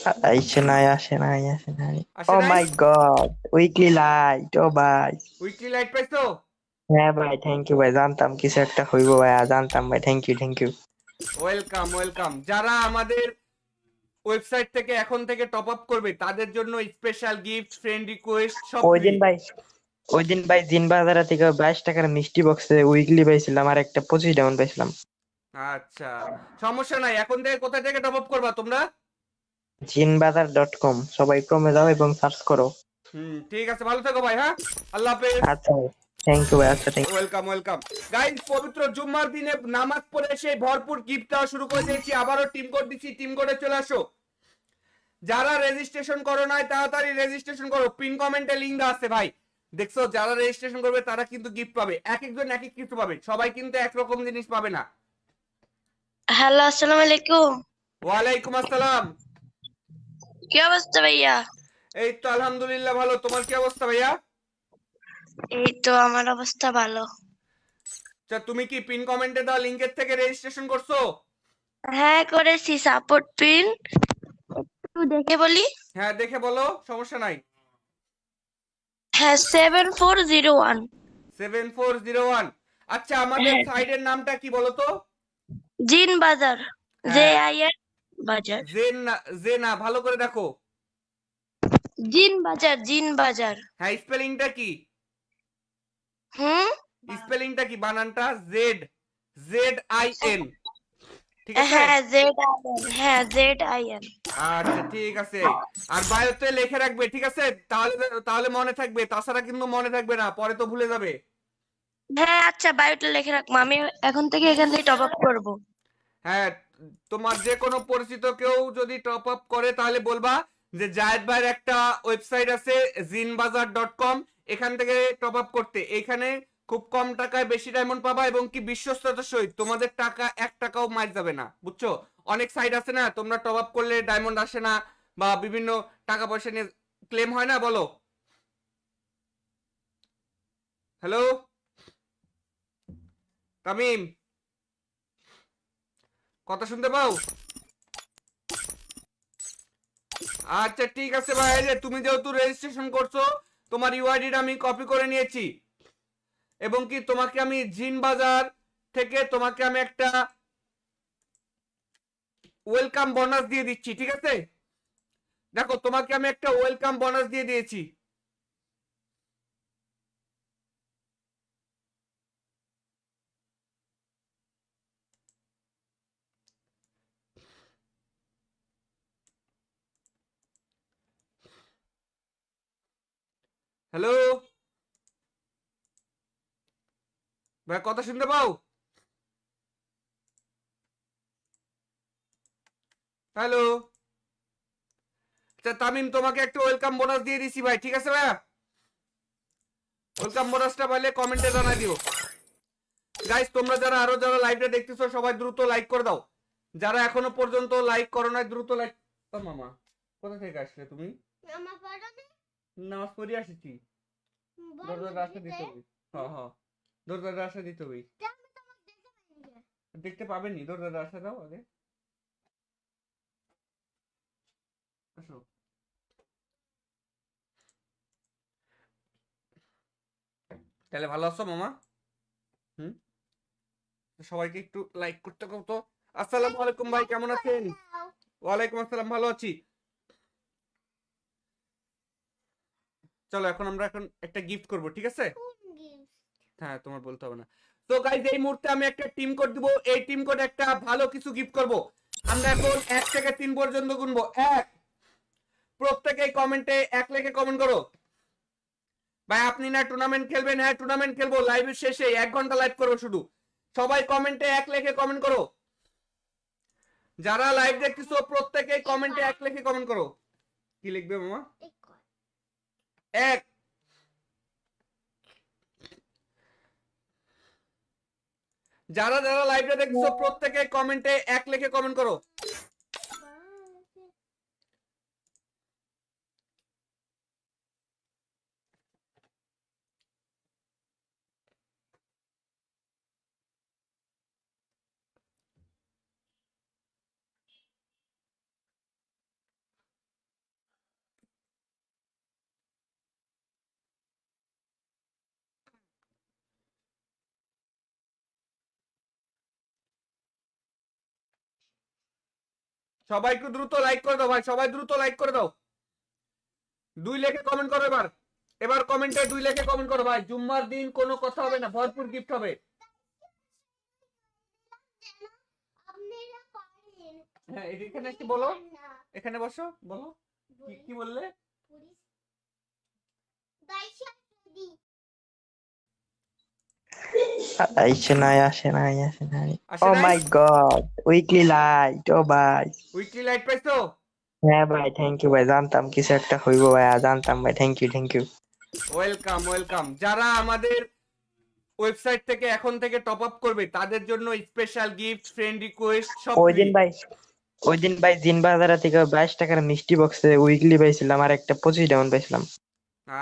আসে নাই। আসে ও নাই? মাই গড, উইকলি লাইট, ও ভাই। উইকলি লাইট পাইছো? হ্যাঁ ভাই, থ্যাংক ইউ ভাই, জানতাম কিছু একটা হইব ভাই, জানতাম ভাই, থ্যাংক ইউ। Welcome welcome. যারা আমাদের ওয়েবসাইট থেকে এখন থেকে টপ আপ করবে তাদের জন্য স্পেশাল গিফট, ফ্রেন্ড রিকোয়েস্ট সব ওই ফ্রি। দিন ভাই ওই দিন ভাই জিন বাজারে থেকে 22 টাকার মিষ্টি বক্সে উইকলি পাইছিলাম, আর একটা 25 ডায়মন্ড পাইছিলাম। আচ্ছা, সমস্যা নাই। এখন থেকে কোথা থেকে টপ আপ করবা তোমরা? জিনবাজার.com, সবাই ক্রমে যাও এবং সার্চ করো। ঠিক আছে, ভালো থেকো ভাই। হ্যাঁ, আল্লাহ হাফেজ। আচ্ছা ভাই, থ্যাংক ইউ ভাই, আচ্ছা থ্যাংক ওয়েলকাম ওয়েলকাম। গাইস, পবিত্র জুম্মার দিনে নামাজ পড়ে এসে ভরপুর গিফট দেওয়া শুরু করে দিয়েছি। আবারও টিম কোড দিচ্ছি, টিম কোডে চলে আসো। যারা রেজিস্ট্রেশন করো নাই তাড়াতাড়ি রেজিস্ট্রেশন করো, পিন কমেন্টে লিংক দেওয়া আছে ভাই। দেখছো, যারা রেজিস্ট্রেশন করবে তারা কিন্তু গিফট পাবে, এক একজন এক এক কিছু পাবে, সবাই কিন্তু একরকম জিনিস পাবে না। হ্যালো, আসসালামু আলাইকুম। ওয়ালাইকুম আসসালাম। কি অবস্থা ভাইয়া? এই তো আলহামদুলিল্লাহ ভালো, তোমার কি অবস্থা ভাইয়া? এই তো আমার অবস্থা ভালো। আচ্ছা, তুমি কি পিন কমেন্টে দেওয়া লিংকের থেকে রেজিস্ট্রেশন করছো? হ্যাঁ, করেছি সাপোর্ট পিন। একটু দেখে বলি। হ্যাঁ, দেখে বলো, সমস্যা নাই। হ্যাঁ, 7401। 7401। আচ্ছা, আমাদের হ্যাঁ, সাইডের নামটা কি বলো তো? জিন বাজার। জে হ্যাঁ, আই এন বাজার। জেন না, জেনা, ভালো করে দেখো। জিন বাজার, জিন বাজার। হ্যাঁ, স্পেলিংটা কি? হুম। স্পেলিংটা কি, বানানটা? জেড, জেড আই এন, ঠিক আছে? হ্যাঁ, ZIN। হ্যাঁ, ZIN। আচ্ছা, ঠিক আছে। আর বায়োতে লিখে রাখবে, ঠিক আছে? তাহলে তাহলে মনে থাকবে, তাছাড়া কিন্তু মনে থাকবে না, পরে তো ভুলে যাবে। হ্যাঁ, আচ্ছা, বায়োটা লিখে রাখবো। আমি এখন থেকে এখান থেকে টপ আপ করবো। হ্যাঁ, তোমার যে কোনো পরিচিত কেউ যদি টপ আপ করে তাহলে বলবা যে জায়েদ ভাইয়ের একটা ওয়েবসাইট আছে, জিনবাজার.com, এখান থেকে টপ আপ করতে। এখানে খুব কম টাকায় বেশি ডায়মন্ড পাবা এবং কি বিশ্বস্ততার সহিত তোমাদের টাকা 1 টাকাও মার যাবে না, বুঝছো? অনেক সাইট আছে না, তোমরা টপ আপ করলে ডায়মন্ড আসে না, বা বিভিন্ন টাকা পয়সা নিয়ে ক্লেম হয় না, বলো। হ্যালো তামিম, কথা শুনতে পাও? আচ্ছা, ঠিক আছে ভাই। এই যে তুমি যেহেতু রেজিস্ট্রেশন করছো, তোমার ইউআইডিটা আমি কপি করে নিয়েছি, এবং কি তোমাকে আমি জিন বাজার থেকে তোমাকে আমি একটা ওয়েলকাম বোনাস দিয়ে দিচ্ছি, ঠিক আছে? দেখো, তোমাকে আমি একটা ওয়েলকাম বোনাস দিয়ে দিয়েছি। হ্যালো ভাই, কথা শুনতে পাও? হ্যালো। আচ্ছা তামিম, তোমাকে একটা ওয়েলকাম বোনাস দিয়ে দিছি ভাই, ঠিক আছে ভাই? ওয়েলকাম বোনাসটা পাইলে কমেন্টে জানাই দিও। গাইস, তোমরা যারা আরো যারা লাইভটা দেখতেছো সবাই দ্রুত লাইক করে দাও। যারা এখনো পর্যন্ত লাইক করো নাই দ্রুত লাইক। ও মামা, কোথা থেকে আসলে তুমি? নামাজ পড়ে আসছি। দরজার রাস্তা দিতে হবে। হ্যাঁ হ্যাঁ, দরজার রাস্তা দিতে হবে। দেখতে পাবেননি, দরজার রাস্তা দাও আগে। আসো। তাহলে ভালো আছো মামা? হুম। সবাইকে একটু লাইক করতে কও তো। আসসালামু আলাইকুম ভাই, কেমন আছেন? ওয়ালাইকুম আসসালাম, ভালো আছি। চলো, এখন একটা গিফট করব, ঠিক আছে? হ্যাঁ, তোমার বলতে হবে না। তো গাইজ, এই মুহূর্তে আমি একটা টিম কোড দিব, এই টিম কোড একটা ভালো কিছু গিফট করব। আমরা এখন 1 থেকে 3 পর্যন্ত গুনবো। এক, প্রত্যেকেই কমেন্টে 1 লিখে কমেন্ট করো। ভাই, আপনি না টুর্নামেন্ট খেলবেন? হ্যাঁ, টুর্নামেন্ট খেলবো, লাইভের শেষে 1 ঘন্টা লাইভ করবো শুধু। সবাই কমেন্টে 1 লিখে কমেন্ট করো। যারা লাইভ দেখতেছো প্রত্যেকেই কমেন্টে 1 লিখে কমেন্ট করো। কি লিখবে মামা? এক। যারা যারা লাইভটা দেখছো প্রত্যেকে কমেন্টে 1 লিখে কমেন্ট করো। সবাই একটু দ্রুত লাইক করে দাও ভাই, সবাই দ্রুত লাইক করে দাও। 2 লেখে কমেন্ট করো এবার। এবার কমেন্টে 2 লেখে কমেন্ট করো ভাই। জুম্মার দিন কোনো কথা হবে না, ভরপুর গিফট হবে। হ্যাঁ এখানে একটু বলো, এখানে বসো, বলো কি বললে? আসে নাই, আসে নাই, আসে নাই। আসে ও নাই? মাই গড, উইকলি লাইট, ও ভাই। উইকলি লাইট পাইছো? হ্যাঁ ভাই, থ্যাংক ইউ ভাই, জানতাম কিছু একটা হইব ভাই, জানতাম ভাই, thank you, thank you. Welcome welcome. যারা আমাদের ওয়েবসাইট থেকে এখন থেকে টপ আপ করবে তাদের জন্য স্পেশাল গিফট, ফ্রেন্ড রিকোয়েস্ট সব ওই ফ্রি। দিন ভাই, ওই দিন ভাই জিন বাজারা থেকে 22 টাকার মিষ্টি বক্সে উইকলি পাইছিলাম, আর একটা 25 ডাউন পাইছিলাম।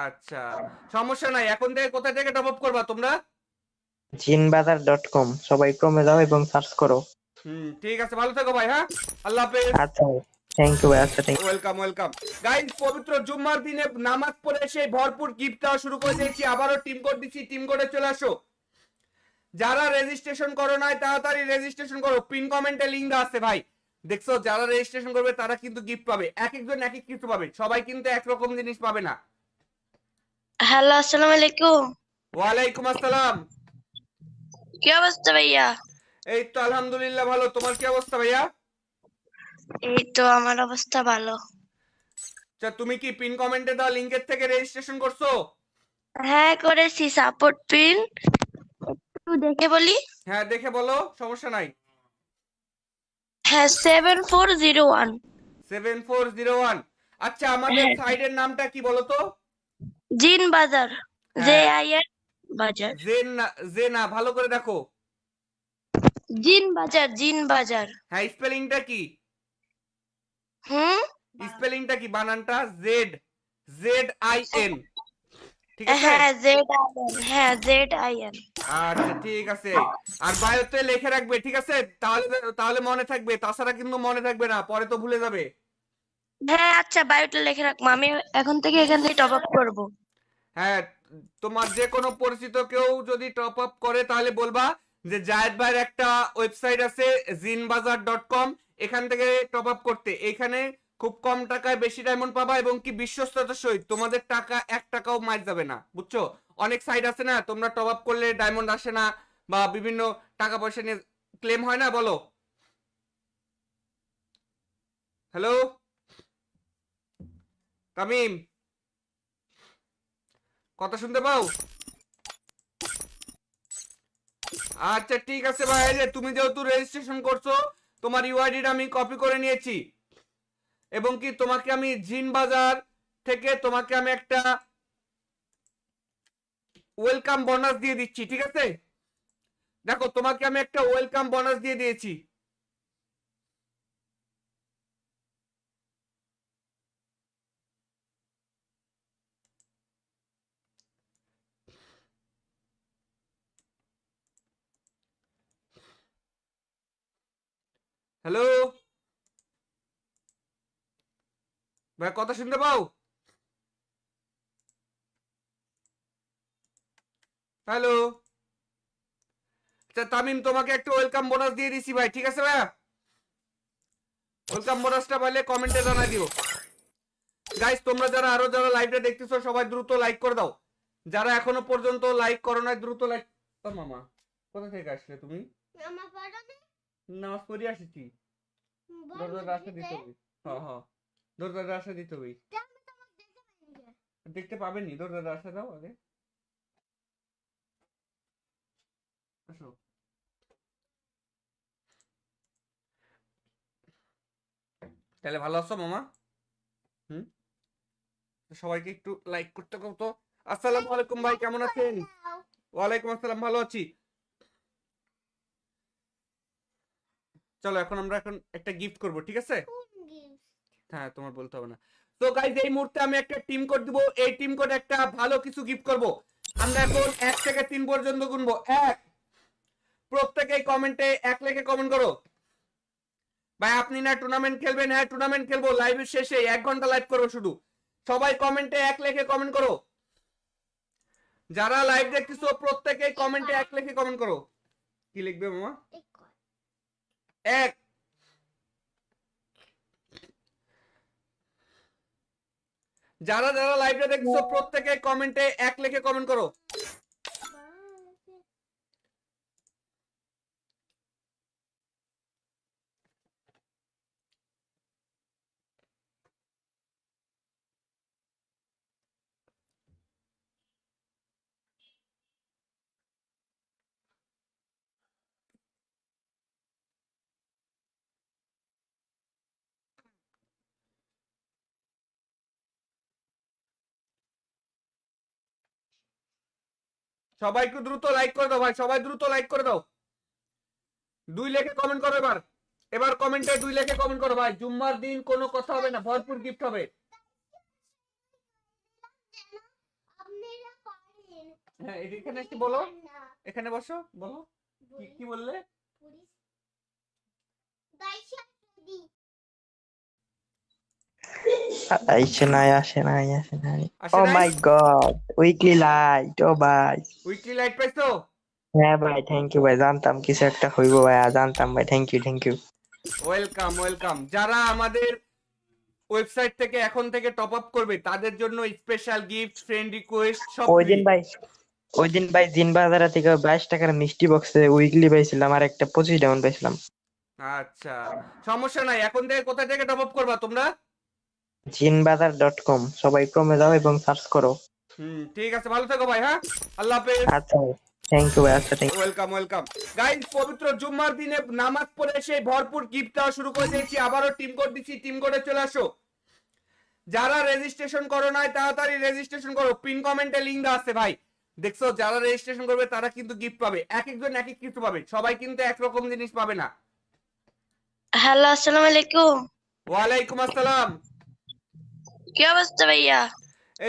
আচ্ছা সমস্যা নাই, এখন থেকে কোথা থেকে টপ আপ করবা তোমরা? জিনবাজার.com, সবাই ক্রমে যাও এবং সার্চ করো। ঠিক আছে, ভালো থেকো ভাই। হ্যাঁ, আল্লাহ হাফেজ। আচ্ছা, থ্যাংক ইউ ভাই, আচ্ছা থ্যাংক ওয়েলকাম ওয়েলকাম। গাইস পবিত্র জুম্মার দিনে নামাজ পড়ে সেই ভরপুর গিফট দেওয়া শুরু করে দিয়েছি। আবারও টিম কোড দিচ্ছি, টিম কোডে চলে আসো। যারা রেজিস্ট্রেশন করো নাই তাড়াতাড়ি রেজিস্ট্রেশন করো, পিন কমেন্টে লিংক দেওয়া আছে ভাই। দেখছো, যারা রেজিস্ট্রেশন করবে তারা কিন্তু গিফট পাবে, এক একজন এক এক কিছু পাবে, সবাই কিন্তু একরকম জিনিস পাবে না। হ্যালো, আসসালামু আলাইকুম। ওয়ালাইকুম আসসালাম। কি অবস্থা ভাইয়া? এই তো আলহামদুলিল্লাহ ভালো, তোমার কি অবস্থা ভাইয়া? এই তো আমার অবস্থা ভালো। আচ্ছা তুমি কি পিন কমেন্টে দেওয়া লিংকের থেকে রেজিস্ট্রেশন করছো? হ্যাঁ করেছি, সাপোর্ট পিন একটু দেখে বলি। হ্যাঁ দেখে বলো, সমস্যা নাই। হ্যাঁ 7401। 7401। আচ্ছা আমাদের হ্যাঁ সাইডের নামটা কি বলো তো? জিন বাজার, হ্যাঁ JIN বাজার। জে না, ভালো করে দেখো। জিন বাজার, জিন বাজার। হ্যাঁ স্পেলিংটা কি? হুম। স্পেলিংটা কি, বানানটা? জেড, ZIN, ঠিক আছে? হ্যাঁ ZIN, হ্যাঁ ZIN। আচ্ছা ঠিক আছে। আর বায়োতে লিখে রাখবে, ঠিক আছে? তাহলে তাহলে মনে থাকবে, তাছাড়া কিন্তু মনে থাকবে না, পরে তো ভুলে যাবে। হ্যাঁ আচ্ছা, বায়োটা লিখে রাখবো, আমি এখন থেকে এখান থেকে টপ আপ করবো। হ্যাঁ, তোমার যে কোনো পরিচিত কেউ যদি টপ আপ করে তাহলে বলবা যে জায়েদ ভাইয়ের একটা ওয়েবসাইট আছে jinbazar.com, এখান থেকে টপ আপ করতে। এখানে খুব কম টাকায় বেশি ডায়মন্ড পাবা এবং কি বিশ্বস্ততার সহিত তোমাদের টাকা 1 টাকাও মার যাবে না, বুঝছো? অনেক সাইট আছে না, তোমরা টপ আপ করলে ডায়মন্ড আসে না বা বিভিন্ন টাকা পয়সা নিয়ে ক্লেম হয় না, বলো। হ্যালো তামিম, কথা শুনতে পাও? আচ্ছা ঠিক আছে ভাই, এই যে তুমি যেহেতু রেজিস্ট্রেশন করছো তোমার ইউআইডিটা আমি কপি করে নিয়েছি এবং কি তোমাকে আমি জিন বাজার থেকে তোমাকে আমি একটা ওয়েলকাম বোনাস দিয়ে দিচ্ছি, ঠিক আছে? দেখো তোমাকে আমি একটা ওয়েলকাম বোনাস দিয়ে দিয়েছি। হ্যালো ভাই, কথা শুনতে পাও? হ্যালো। আচ্ছা তামিম, তোমাকে একটা ওয়েলকাম বোনাস দিয়ে দিছি ভাই, ঠিক আছে ভাই? ওয়েলকাম বোনাসটা পাইলে কমেন্টে জানাই দিও। গাইস তোমরা যারা আরো যারা লাইভটা দেখতেছো সবাই দ্রুত লাইক করে দাও। যারা এখনো পর্যন্ত লাইক করো না দ্রুত লাইক। ও মামা, কোথা থেকে আসলে তুমি? নামাজ পড়ে আসছি। দরজার রাস্তা দিতে হবে। হ্যাঁ হ্যাঁ, দরজার রাস্তা দিতে হবে। দেখতে পাবেননি, দরজার রাস্তা দাও আগে। আসো। তাহলে ভালো আছো মামা? হুম, সবাইকে একটু লাইক করতে কও তো। আসসালামু আলাইকুম ভাই, কেমন আছেন? ওয়ালাইকুম আসসালাম, ভালো আছি। চলো এখন আমরা একটা গিফট করব, ঠিক আছে? হ্যাঁ তোমার বলতে হবে না। তো গাইজ এই মুহূর্তে আমি একটা টিম কোড দিব, এই টিম কোড একটা ভালো কিছু গিফট করব। আমরা এখন 1 থেকে 3 পর্যন্ত গুনবো। 1, প্রত্যেকেই কমেন্টে 1 লিখে কমেন্ট করো। ভাই আপনি না টুর্নামেন্ট খেলবেন? হ্যাঁ টুর্নামেন্ট খেলবো, লাইভের শেষে 1 ঘন্টা লাইভ করবো শুধু। সবাই কমেন্টে 1 লিখে কমেন্ট করো। যারা লাইভ দেখতেছো প্রত্যেকেই কমেন্টে 1 লিখে কমেন্ট করো। কি লিখবে মামা? 1। যারা যারা লাইভটা দেখছো প্রত্যেকে কমেন্টে 1 লিখে কমেন্ট করো। সবাই একটু দ্রুত লাইক করে দাও ভাই, সবাই দ্রুত লাইক করে দাও। 2 লিখে কমেন্ট করো এবার। এবার কমেন্টে 2 লিখে কমেন্ট করো ভাই। জুম্মার দিন কোনো কথা হবে না, ভরপুর গিফট হবে। হ্যাঁ এখানে কি বলো, এখানে বসো, বলো কি কি বললে? আসে নাই, আসে নাই, আসে নাই। আসে ও নাই? মাই গড, উইকলি লাইট, ও ভাই। উইকলি লাইট পাইছো? হ্যাঁ ভাই, থ্যাংক ইউ ভাই, জানতাম কিছু একটা হইব ভাই, জানতাম ভাই, thank you, thank you. Welcome welcome. যারা আমাদের ওয়েবসাইট থেকে এখন থেকে টপ আপ করবে তাদের জন্য স্পেশাল গিফট, ফ্রেন্ড রিকোয়েস্ট সব ওই ফ্রি। দিন ভাই, ওই দিন ভাই জিন বাজারা থেকে 22 টাকার মিষ্টি বক্সে উইকলি পাইছিলাম, আর একটা 25 ডায়মন্ড পাইছিলাম। আচ্ছা সমস্যা নাই, এখন থেকে কোথা থেকে টপ আপ করবা তোমরা? জিনবাজার.com, সবাই ক্রমে যাও এবং সার্চ করো। ঠিক আছে, ভালো থেকো ভাই। হ্যাঁ, আল্লাহ হাফেজ। আচ্ছা ভাই, থ্যাংক ইউ ভাই, আচ্ছা থ্যাংক ওয়েলকাম ওয়েলকাম। গাইস পবিত্র জুম্মার দিনে নামাজ পড়ে এসে ভরপুর গিফট দেওয়া শুরু করে দিয়েছি। আবারও টিম কোড দিচ্ছি, টিম কোডে চলে আসো। যারা রেজিস্ট্রেশন করো নাই তাড়াতাড়ি রেজিস্ট্রেশন করো, পিন কমেন্টে লিংক দেওয়া আছে ভাই। দেখছো, যারা রেজিস্ট্রেশন করবে তারা কিন্তু গিফট পাবে, এক একজন এক এক কিছু পাবে, সবাই কিন্তু একরকম জিনিস পাবে না। হ্যালো, আসসালামু আলাইকুম। ওয়ালাইকুম আসসালাম। কি অবস্থা ভাইয়া?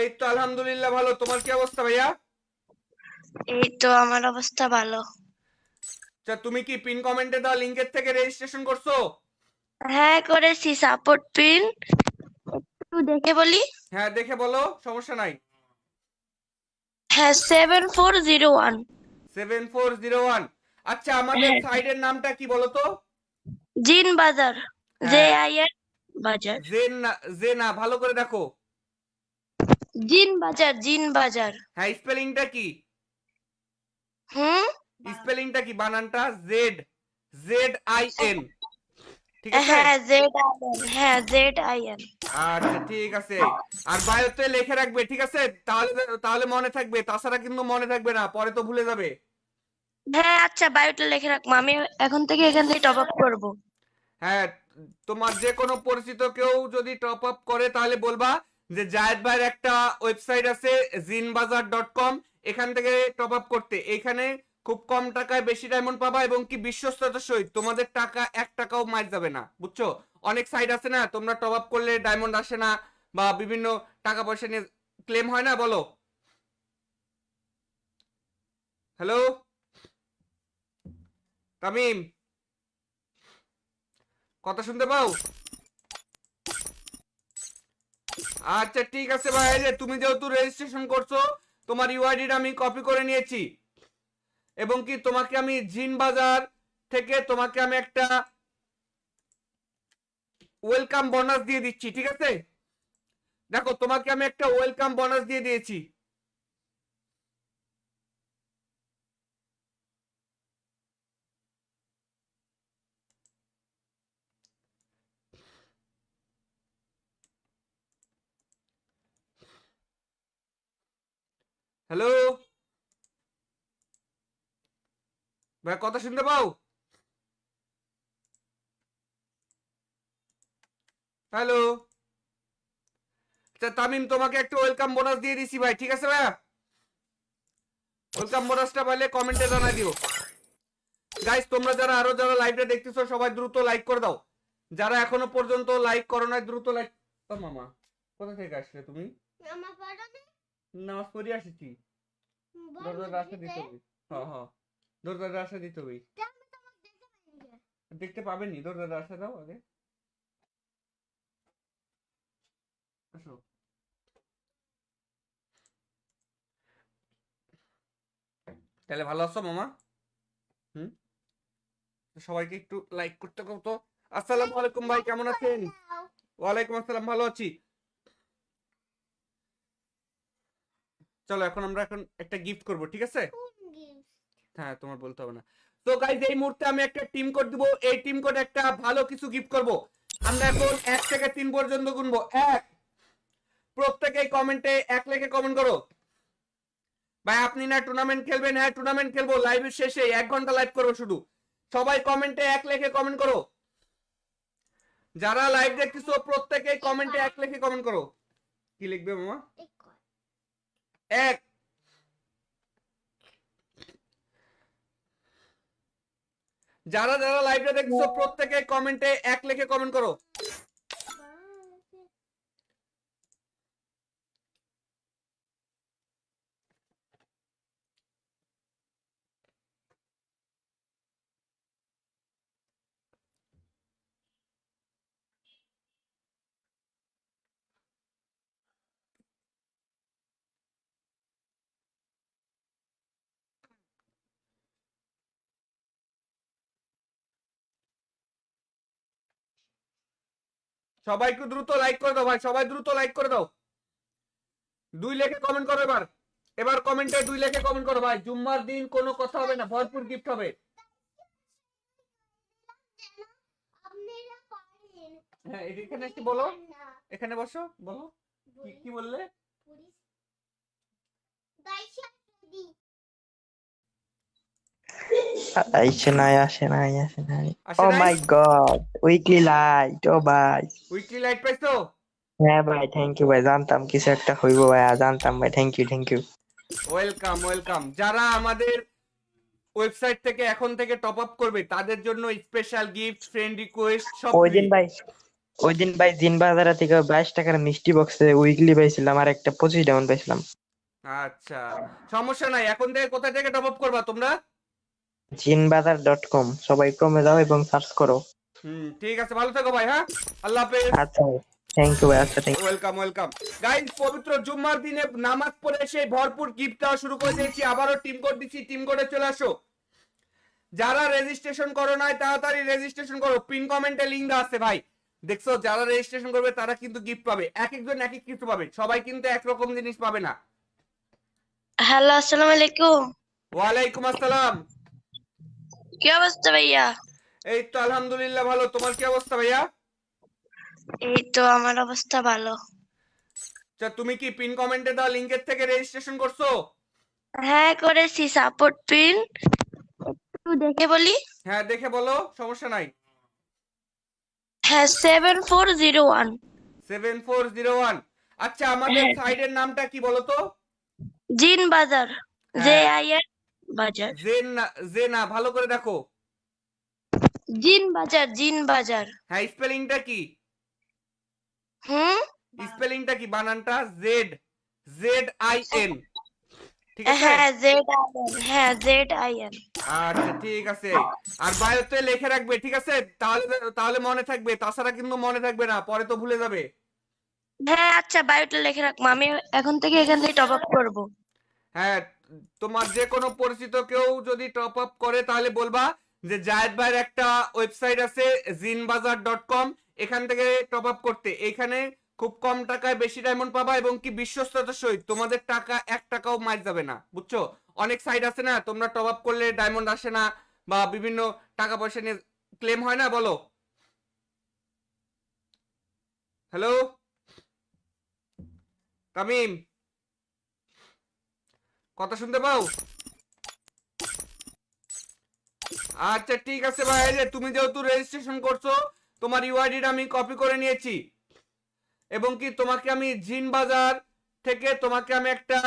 এই তো আলহামদুলিল্লাহ ভালো, তোমার কি অবস্থা ভাইয়া? এই তো আমার অবস্থা ভালো। আচ্ছা তুমি কি পিন কমেন্টে দেওয়া লিংকের থেকে রেজিস্ট্রেশন করছো? হ্যাঁ করেছি, সাপোর্ট পিন একটু দেখে বলি। হ্যাঁ দেখে বলো, সমস্যা নাই। হ্যাঁ 7401। 7401। আচ্ছা আমাদের হ্যাঁ সাইডের নামটা কি বলো তো? জিন বাজার, হ্যাঁ JIN বাজার। জেন না, জে না, ভালো করে দেখো। জিন বাজার, জিন বাজার। হ্যাঁ স্পেলিংটা কি? হুম। স্পেলিংটা কি, বানানটা? জেড, ZIN, ঠিক আছে? হ্যাঁ ZIN, হ্যাঁ ZIN। আচ্ছা ঠিক আছে। আর বায়োতে লিখে রাখবে, ঠিক আছে? তাহলে তাহলে মনে থাকবে, তাছাড়া কিন্তু মনে থাকবে না, পরে তো ভুলে যাবে। হ্যাঁ আচ্ছা, বায়োটা লিখে রাখবো, আমি এখন থেকে এখান থেকে টপ আপ করবো। হ্যাঁ, তোমার যে কোনো পরিচিত কেউ যদি টপ আপ করে তাহলে বলবা যে জায়েদ ভাইয়ের একটা ওয়েবসাইট আছে জিনবাজার.com, এখান থেকে টপ আপ করতে। এখানে খুব কম টাকায় বেশি ডায়মন্ড পাবা এবং কি বিশ্বস্ততার সহিত, তোমাদের টাকা 1 টাকাও মার যাবে না, বুঝছো? অনেক সাইট আছে না, তোমরা টপ আপ করলে ডায়মন্ড আসে না বা বিভিন্ন টাকা পয়সা নিয়ে ক্লেম হয় না, বলো। হ্যালো তামিম, কথা শুনতে পাও? আচ্ছা ঠিক আছে ভাই, এই যে তুমি যেহেতু রেজিস্ট্রেশন করছো, তোমার ইউআইডিটা আমি কপি করে নিয়েছি এবং কি তোমাকে আমি জিন বাজার থেকে তোমাকে আমি একটা ওয়েলকাম বোনাস দিয়ে দিচ্ছি, ঠিক আছে? দেখো তোমাকে আমি একটা ওয়েলকাম বোনাস দিয়ে দিয়েছি। হ্যালো ভাই, কথা শুনতে পাও? হ্যালো। আচ্ছা তামিম, তোমাকে একটা ওয়েলকাম বোনাস দিয়ে দিছি ভাই, ঠিক আছে ভাইয়া? ওয়েলকাম বোনাসটা পাইলে কমেন্টে জানাই দিও। গাইস তোমরা যারা আরো যারা লাইভটা দেখতেছো সবাই দ্রুত লাইক করে দাও। যারা এখনো পর্যন্ত লাইক করো নাই দ্রুত লাইক। ও মামা, কোথা থেকে আসলে তুমি? নামাজ পড়ে আসছি। দরজার রাস্তা দিতে হবে। হ্যাঁ হ্যাঁ, দরজার রাস্তা দিতে হবে। দেখতে পাবেননি, দরজার রাস্তা দাও আগে। আসো। তাহলে ভালো আছো মামা? হুম, সবাইকে একটু লাইক করতে কও তো। আসসালামু আলাইকুম ভাই, কেমন আছেন? ওয়ালাইকুম আসসালাম, ভালো আছি। চলো এখন আমরা একটা গিফট করব, ঠিক আছে? হ্যাঁ, তোমার বলতে হবে না। তো গাইজ এই মুহূর্তে আমি একটা টিম কোড দিব, এই টিম কোড একটা ভালো কিছু গিফট করব। আমরা এখন 1 থেকে 3 পর্যন্ত গুনবো। 1, প্রত্যেকেই কমেন্টে 1 লিখে কমেন্ট করো। ভাই আপনি না টুর্নামেন্ট খেলবেন? হ্যাঁ টুর্নামেন্ট খেলবো, লাইভের শেষে 1 ঘন্টা লাইভ করবো শুধু। সবাই কমেন্টে 1 লিখে কমেন্ট করো। যারা লাইভ দেখতেছো প্রত্যেকেই কমেন্টে 1 লিখে কমেন্ট করো। কি লিখবে মামা? 1। যারা যারা লাইভটা দেখছো প্রত্যেকে কমেন্টে 1 লিখে কমেন্ট করো। সবাই একটু দ্রুত লাইক করে দাও ভাই, সবাই দ্রুত লাইক করে দাও। 2 লিখে কমেন্ট করো এবার। এবার কমেন্টে 2 লিখে কমেন্ট করো ভাই। জুম্মার দিন কোনো কথা হবে না, ভরপুর গিফট হবে। হ্যাঁ এখানে একটু বলো, এখানে বসো, বলো কি কি বললে? আসে নাই। আসে ও নাই? মাই গড, উইকলি লাইট, ও ভাই। উইকলি লাইট পাইছো? হ্যাঁ ভাই, থ্যাংক ইউ ভাই, জানতাম কিছু একটা হইব ভাই, জানতাম ভাই, থ্যাংক ইউ। Welcome welcome. যারা আমাদের ওয়েবসাইট থেকে এখন থেকে টপ আপ করবে তাদের জন্য স্পেশাল গিফট, ফ্রেন্ড রিকোয়েস্ট সব ওই ফ্রি। দিন ভাই জিন বাজার থেকে 22 টাকার মিষ্টি বক্সে উইকলি পাইছিলাম, আর একটা 25 ডায়মন্ড পাইছিলাম। আচ্ছা সমস্যা নাই, এখন থেকে কোথা থেকে টপ আপ করবা তোমরা? jinbazar.com, সবাই ক্রমে যাও এবং সার্চ করো। ঠিক আছে, ভালো থেকো ভাই। হ্যাঁ আল্লাহ হাফেজ। আচ্ছা ভাই, থ্যাংক ইউ ভাই, আচ্ছা thank you. Welcome welcome. Guys পবিত্র জুম্মার দিনে নামাজ পড়ে এসে ভরপুর গিফট দেওয়া শুরু করে দিয়েছি। আবারও টিম কোড দিচ্ছি, টিম কোডে চলে আসো। যারা রেজিস্ট্রেশন করো নাই তাড়াতাড়ি রেজিস্ট্রেশন করো, পিন কমেন্টে লিংক দেওয়া আছে ভাই। দেখছো যারা রেজিস্ট্রেশন করবে তারা কিন্তু গিফট পাবে, এক একজন এক এক কিছু পাবে, সবাই কিন্তু একরকম জিনিস পাবে না। হ্যালো, আসসালামু আলাইকুম। ওয়ালাইকুম আসসালাম। কি অবস্থা ভাইয়া? এই তো আলহামদুলিল্লাহ ভালো, তোমার কি অবস্থা ভাইয়া? এই তো আমার অবস্থা ভালো। আচ্ছা তুমি কি পিন কমেন্টে দেওয়া লিংকের থেকে রেজিস্ট্রেশন করছো? হ্যাঁ করেছি, সাপোর্ট পিন একটু দেখে বলি। হ্যাঁ দেখে বলো, সমস্যা নাই। হ্যাঁ 7401। 7401। আচ্ছা আমাদের সাইডের নামটা কি বলো তো? জিন বাজার, হ্যাঁ JIN বাজার। জেনা ভালো করে দেখো। জিন বাজার। হ্যাঁ স্পেলিংটা কি? হুম। স্পেলিংটা কি বানানটা? ZZIN, ঠিক আছে? হ্যাঁ ZIN। আচ্ছা ঠিক আছে। আর বায়োতে লিখে রাখবে, ঠিক আছে? তাহলে তাহলে মনে থাকবে, তাছাড়া কিন্তু মনে থাকবে না, পরে তো ভুলে যাবে। হ্যাঁ আচ্ছা, বায়োটা লিখে রাখবো, আমি এখন থেকে এখান থেকে টপ আপ করবো। হ্যাঁ তোমার যে কোনো পরিচিত কেউ যদি টপ আপ করে তাহলে বলবা যে জায়েদ ভাইয়ের একটা ওয়েবসাইট আছে jinbazar.com, এখান থেকে টপ আপ করতে। এখানে খুব কম টাকায় বেশি ডায়মন্ড পাবা এবং কি বিশ্বস্ততার সহিত তোমাদের টাকা 1 টাকাও মার যাবে না, বুঝছো? অনেক সাইট আছে না, তোমরা টপ আপ করলে ডায়মন্ড আসে না বা বিভিন্ন টাকা পয়সা নিয়ে ক্লেম হয় না, বলো। হ্যালো তামিম, কথা শুনতে পাও? আচ্ছা ঠিক আছে ভাই, এই যে তুমি যেহেতু রেজিস্ট্রেশন করছো তোমার ইউআইডিটা আমি কপি করে নিয়েছি এবং কি তোমাকে আমি জিন বাজার থেকে তোমাকে আমি একটা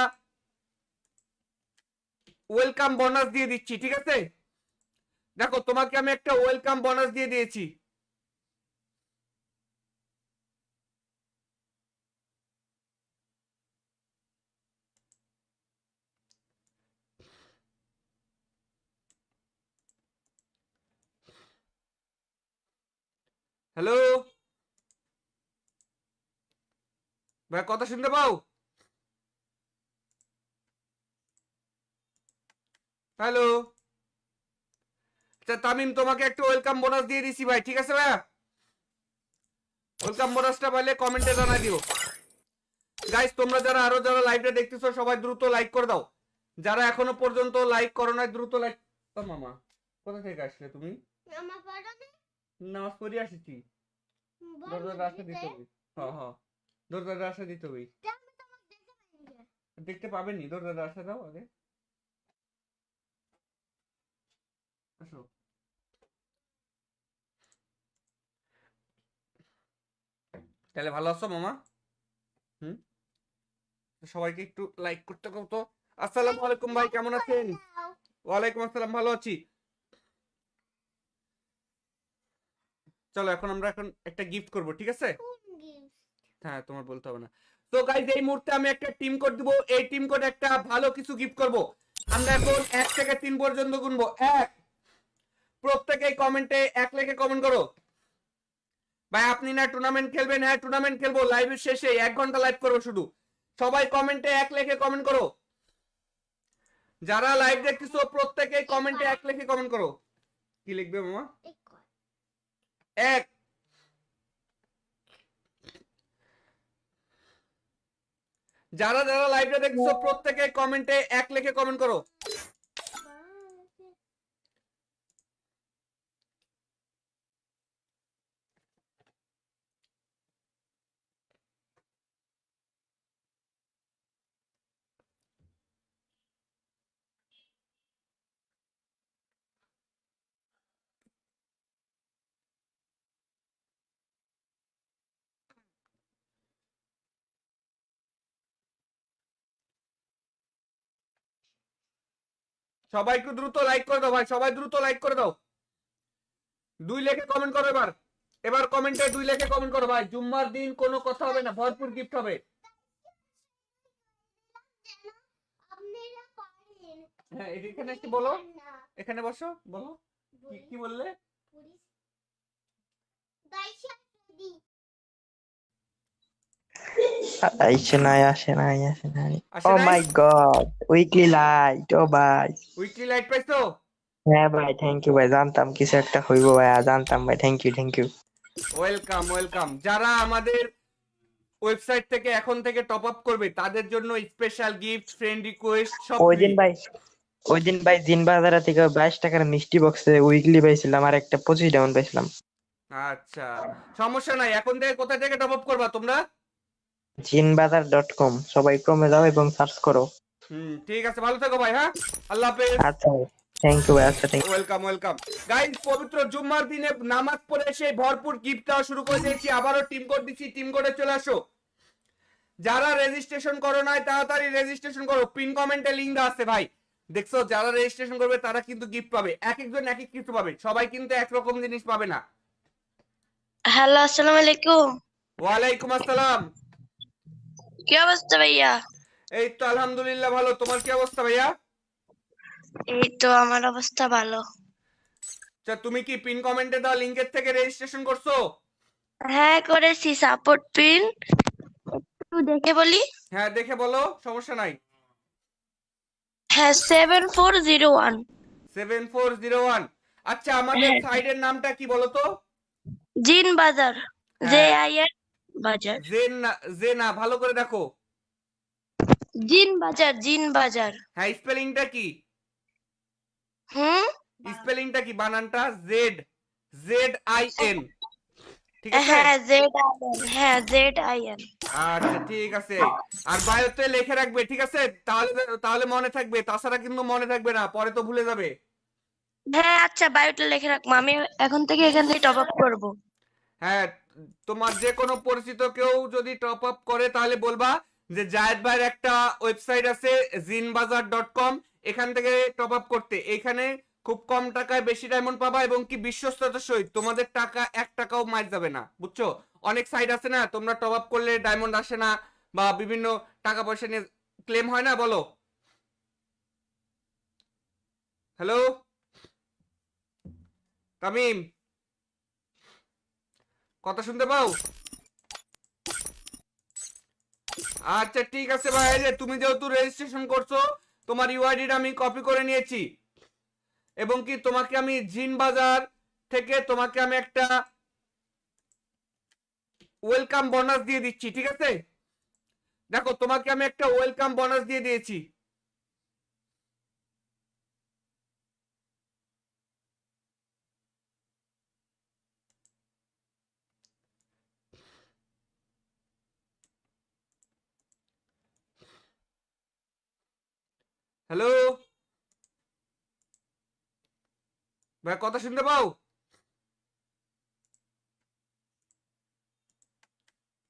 ওয়েলকাম বোনাস দিয়ে দিচ্ছি, ঠিক আছে? দেখো তোমাকে আমি একটা ওয়েলকাম বোনাস দিয়ে দিয়েছি। হ্যালো ভাই, কথা শুনতে পাও? হ্যালো। আচ্ছা তামিম তোমাকে একটা ওয়েলকাম বোনাস দিয়ে দিছি ভাই, ঠিক আছে ভাই? ওয়েলকাম বোনাসটা পাইলে কমেন্টে জানাই দিও। গাইস তোমরা যারা লাইভটা দেখতেছো সবাই দ্রুত লাইক করে দাও। যারা এখনো পর্যন্ত লাইক করো নাই দ্রুত লাইক। ও মামা কোথা থেকে আসলে তুমি? নামাজ পড়ে আসছি। দরজার রাস্তা দিতে হবে। হ্যাঁ হ্যাঁ দরজার রাস্তা দিতে হবে। দেখতে পাবেননি, দরজার রাস্তা দাও আগে। আসো। তাহলে ভালো আছো মামা? হুম, সবাইকে একটু লাইক করতে কও তো। আসসালামু আলাইকুম ভাই, কেমন আছেন? ওয়ালাইকুম আসসালাম, ভালো আছি। চলো এখন আমরা একটা গিফট করব, ঠিক আছে? হ্যাঁ তোমার বলতে হবে না। তো গাইজ এই মুহূর্তে আমি একটা টিম কোড দিব, এই টিম কোড একটা ভালো কিছু গিফট করব। আমরা এখন 1 থেকে 3 পর্যন্ত গুনবো। 1, প্রত্যেকেই কমেন্টে 1 লিখে কমেন্ট করো। ভাই আপনি না টুর্নামেন্ট খেলবেন? হ্যাঁ টুর্নামেন্ট খেলবো, লাইভের শেষে 1 ঘন্টা লাইভ করবো শুধু। সবাই কমেন্টে 1 লিখে কমেন্ট করো। যারা লাইভ দেখতেছো প্রত্যেকেই কমেন্টে 1 লিখে কমেন্ট করো। কি লিখবে মামা? 1। যারা লাইভটা দেখছো প্রত্যেকে কমেন্টে 1 লিখে কমেন্ট করো। সবাই একটু দ্রুত লাইক করে দাও ভাই, সবাই দ্রুত লাইক করে দাও। 2 লিখে কমেন্ট করো এবার। এবার কমেন্টে 2 লিখে কমেন্ট করো ভাই। জুম্মার দিন কোনো কথা হবে না, ভরপুর গিফট হবে। হ্যাঁ এখানে কি বলো, এখানে বসো, বলো কি বললে? আসে নাই। আসে ও নাই? মাই গড, উইকলি লাইট, ও ভাই। উইকলি লাইট পাইছো? হ্যাঁ ভাই, থ্যাংক ইউ ভাই, জানতাম কিছু একটা হইব ভাই, জানতাম ভাই, থ্যাংক ইউ। Welcome welcome. যারা আমাদের ওয়েবসাইট থেকে এখন থেকে টপ আপ করবে তাদের জন্য স্পেশাল গিফট, ফ্রেন্ড রিকোয়েস্ট সব ওই ফ্রি। দিন ভাই জিন বাজারা থেকে 22 টাকার মিষ্টি বক্সে উইকলি পাইছিলাম, আর একটা 25 ডাউন পাইছিলাম। আচ্ছা সমস্যা নাই, এখন থেকে কোথা থেকে টপ আপ করবা তোমরা? jinbazar.com, সবাই ক্রমে যাও এবং সার্চ করো। ঠিক আছে, ভালো থেকো ভাই। হ্যাঁ আল্লাহ হাফেজ। আচ্ছা, থ্যাংক ইউ ভাই, আচ্ছা thank you। Welcome welcome. Guys পবিত্র জুম্মার দিনে নামাজ পড়ে সেই ভরপুর গিফট দেওয়া শুরু করে দিয়েছি। আবারও টিম কোড দিচ্ছি, টিম কোডে চলে আসো। যারা রেজিস্ট্রেশন করো নাই তাড়াতাড়ি রেজিস্ট্রেশন করো, পিন কমেন্টে লিংক দেওয়া আছে ভাই। দেখছো যারা রেজিস্ট্রেশন করবে তারা কিন্তু গিফট পাবে, এক একজন এক এক কিছু পাবে, সবাই কিন্তু একরকম জিনিস পাবে না। হ্যালো, আসসালামু আলাইকুম। ওয়ালাইকুম আসসালাম। কি অবস্থা ভাইয়া? এই তো আলহামদুলিল্লাহ ভালো, তোমার কি অবস্থা ভাইয়া? এই তো আমার অবস্থা ভালো। আচ্ছা তুমি কি পিন কমেন্টে দেওয়া লিংকের থেকে রেজিস্ট্রেশন করছো? হ্যাঁ করেছি, সাপোর্ট পিন একটু দেখে বলি। হ্যাঁ দেখে বলো, সমস্যা নাই। হ্যাঁ 7401। 7401। আচ্ছা আমাদের হ্যাঁ সাইডের নামটা কি বলো তো? জিন বাজার, হ্যাঁ JIN বাজার। জে না, ভালো করে দেখো। জিন বাজার। হ্যাঁ স্পেলিংটা কি? হুম। স্পেলিংটা কি, বানানটা? জেড, ZIN, ঠিক আছে? হ্যাঁ ZIN, হ্যাঁ ZIN। আচ্ছা ঠিক আছে। আর বায়োতে লিখে রাখবে, ঠিক আছে? তাহলে তাহলে মনে থাকবে, তাছাড়া কিন্তু মনে থাকবে না, পরে তো ভুলে যাবে। হ্যাঁ আচ্ছা, বায়োটা লিখে রাখবো, আমি এখন থেকে এখান থেকে টপ আপ করবো। হ্যাঁ তোমার যে কোনো পরিচিত কেউ যদি টপ আপ করে তাহলে বলবা যে জায়েদ ভাইয়ের একটা ওয়েবসাইট আছে jinbazar.com, এখান থেকে টপ আপ করতে। এখানে খুব কম টাকায় বেশি ডায়মন্ড পাবা এবং কি বিশ্বস্ততার সহিত তোমাদের টাকা 1 টাকাও মার যাবে না, বুঝছো? অনেক সাইট আছে না, তোমরা টপ আপ করলে ডায়মন্ড আসে না বা বিভিন্ন টাকা পয়সা নিয়ে ক্লেম হয় না, বলো। হ্যালো তামিম, কথা শুনতে পাও? আচ্ছা ঠিক আছে ভাই, এই যে তুমি যেহেতু রেজিস্ট্রেশন করছো তোমার ইউআইডিটা আমি কপি করে নিয়েছি এবং কি তোমাকে আমি জিন বাজার থেকে তোমাকে আমি একটা ওয়েলকাম বোনাস দিয়ে দিচ্ছি, ঠিক আছে? দেখো তোমাকে আমি একটা ওয়েলকাম বোনাস দিয়ে দিয়েছি। হ্যালো ভাই, কথা শুনতে পাও?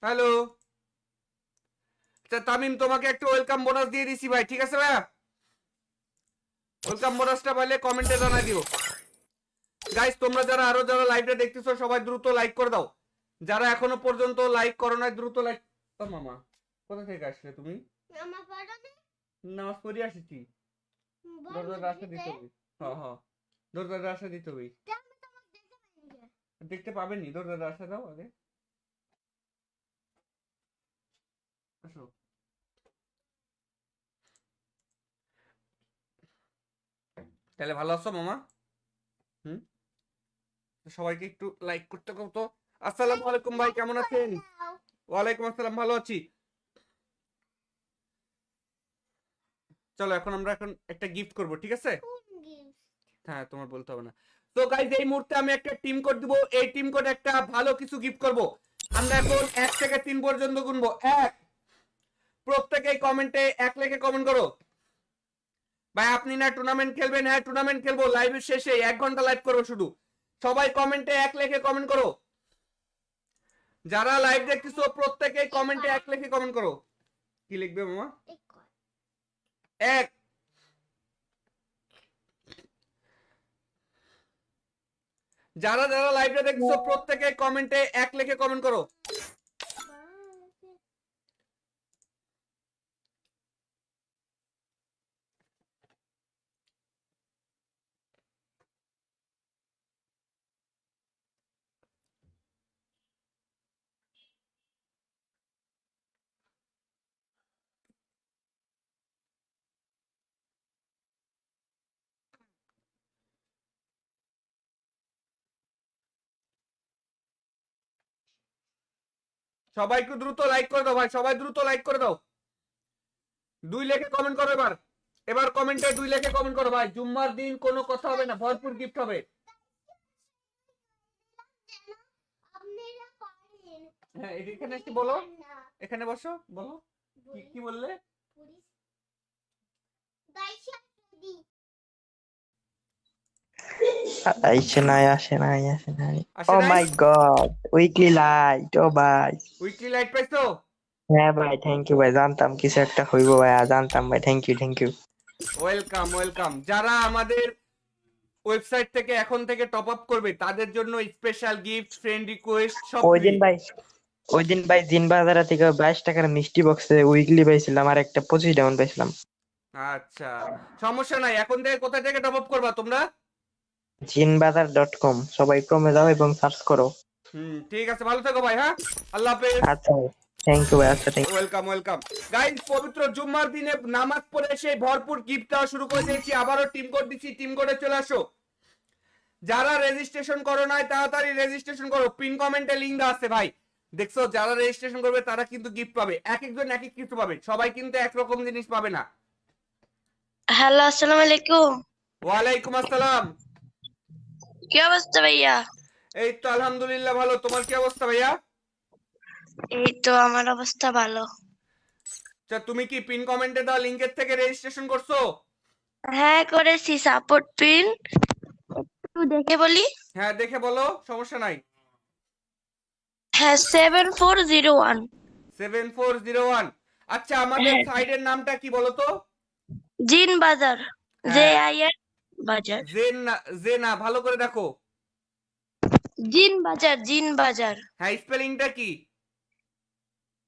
হ্যালো। আচ্ছা তামিম, তোমাকে একটা ওয়েলকাম বোনাস দিয়ে দিছি ভাই, ঠিক আছে ভাইয়া? ওয়েলকাম বোনাসটা পাইলে কমেন্টে জানাই দিও। গাইস, তোমরা যারা লাইভটা দেখতেছো সবাই দ্রুত লাইক করে দাও। যারা এখনো পর্যন্ত লাইক করো না দ্রুত লাইক। ও মামা, কোথা থেকে আসলে তুমি? নামাজ পড়ে আসছি। দরজার রাস্তা দিতে হবে। হ্যাঁ হ্যাঁ, দরজার রাস্তা দিতে হবে। দেখতে পাবেননি, দরজার রাস্তা দাও আগে। আসো। তাহলে ভালো আছো মামা? হুম, সবাইকে একটু লাইক করতে কও তো। আসসালামু আলাইকুম ভাই, কেমন আছেন? ওয়ালাইকুম আসসালাম, ভালো আছি। চলো এখন একটা গিফট করব, ঠিক আছে? হ্যাঁ, তোমার বলতে হবে না। তো গাইজ এই মুহূর্তে আমি একটা টিম কোড দিব। এই টিম কোড একটা ভালো কিছু গিফট করব। আমরা এখন 1 থেকে 3 পর্যন্ত গুনবো। 1, প্রত্যেকেই কমেন্টে 1 লিখে কমেন্ট করো। ভাই আপনি না টুর্নামেন্ট খেলবেন? হ্যাঁ টুর্নামেন্ট খেলবো, লাইভের শেষে 1 ঘন্টা লাইভ করবো শুধু। সবাই কমেন্টে 1 লিখে কমেন্ট করো। যারা লাইভ দেখতেছো প্রত্যেকেই কমেন্টে 1 লিখে কমেন্ট করো। কি লিখবে মামা? 1। যারা লাইভটা দেখছো প্রত্যেকে কমেন্টে 1 লিখে কমেন্ট করো। সবাই একটু দ্রুত লাইক করে দাও ভাই, সবাই দ্রুত লাইক করে দাও। 2 লিখে কমেন্ট করো এবার। এবার কমেন্টে 2 লিখে কমেন্ট করো ভাই। জুম্মার দিন কোনো কথা হবে না, ভরপুর গিফট হবে। হ্যাঁ, এখানে একটু বলো, এখানে বসো, বলো কি কি বললে? আসে নাই। আসে ও নাই? মাই গড, উইকলি লাইট, ও ভাই। উইকলি লাইট পাইছো? হ্যাঁ ভাই, থ্যাংক ইউ ভাই, জানতাম কিছু একটা হইব ভাই, জানতাম ভাই, থ্যাংক ইউ। Welcome welcome. যারা আমাদের ওয়েবসাইট থেকে এখন থেকে টপ আপ করবে তাদের জন্য স্পেশাল গিফট, ফ্রেন্ড রিকোয়েস্ট সব ওই ফ্রি। দিন ভাই ওই দিন ভাই জিন বাজারা থেকে 22 টাকার মিষ্টি বক্সে উইকলি পাইছিলাম, আর একটা 25 ডায়মন্ড পাইছিলাম। আচ্ছা, সমস্যা নাই। এখন থেকে কোথা থেকে টপ আপ করবা তোমরা? জিনবাজার.com, সবাই ক্রমে যাও এবং সার্চ করো। ঠিক আছে, ভালো থেকো ভাই। হ্যাঁ, আল্লাহ হাফেজ। আচ্ছা ভাই, থ্যাংক ইউ ভাই, আচ্ছা thank you। Welcome welcome. Guys, পবিত্র জুম্মার দিনে নামাজ পড়ে সেই ভরপুর গিফট দেওয়া শুরু করে দিয়েছি। আবারও টিম কোড দিচ্ছি, টিম কোডে চলে আসো। যারা রেজিস্ট্রেশন করো নাই তাড়াতাড়ি রেজিস্ট্রেশন করো, পিন কমেন্টে লিংক দেওয়া আছে ভাই। দেখছো, যারা রেজিস্ট্রেশন করবে তারা কিন্তু গিফট পাবে। এক একজন এক এক কিছু পাবে, সবাই কিন্তু একরকম জিনিস পাবে না। হ্যালো, আসসালামু আলাইকুম। ওয়ালাইকুম আসসালাম। কি অবস্থা ভাইয়া? এই তো আলহামদুলিল্লাহ ভালো। তোমার কি অবস্থা ভাইয়া? এই তো আমার অবস্থা ভালো। আচ্ছা, তুমি কি পিন কমেন্টে দেওয়া লিংকের থেকে রেজিস্ট্রেশন করছো? হ্যাঁ করেছি, সাপোর্ট পিন একটু দেখে বলি। হ্যাঁ, দেখে বলো, সমস্যা নাই। হ্যাঁ 7401। 7401। আচ্ছা, আমাদের হ্যাঁ, সাইডের নামটা কি বলো তো? জিন বাজার, হ্যাঁ, JIN বাজার। জে না, ভালো করে দেখো। জিন বাজার, জিন বাজার। হ্যাঁ, স্পেলিংটা কি?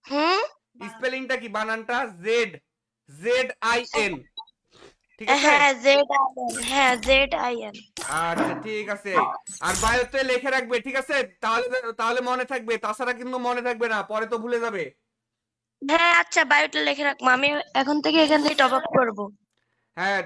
হুম। স্পেলিংটা কি, বানানটা? জেড, ZIN, ঠিক আছে? হ্যাঁ ZIN, হ্যাঁ ZIN। আচ্ছা ঠিক আছে। আর বায়োতে লিখে রাখবে, ঠিক আছে? তাহলে তাহলে মনে থাকবে, তাছাড়া কিন্তু মনে থাকবে না, পরে তো ভুলে যাবে। হ্যাঁ আচ্ছা, বায়োটা লিখে রাখবো, আমি এখন থেকে এখান থেকে টপ আপ করবো। হ্যাঁ,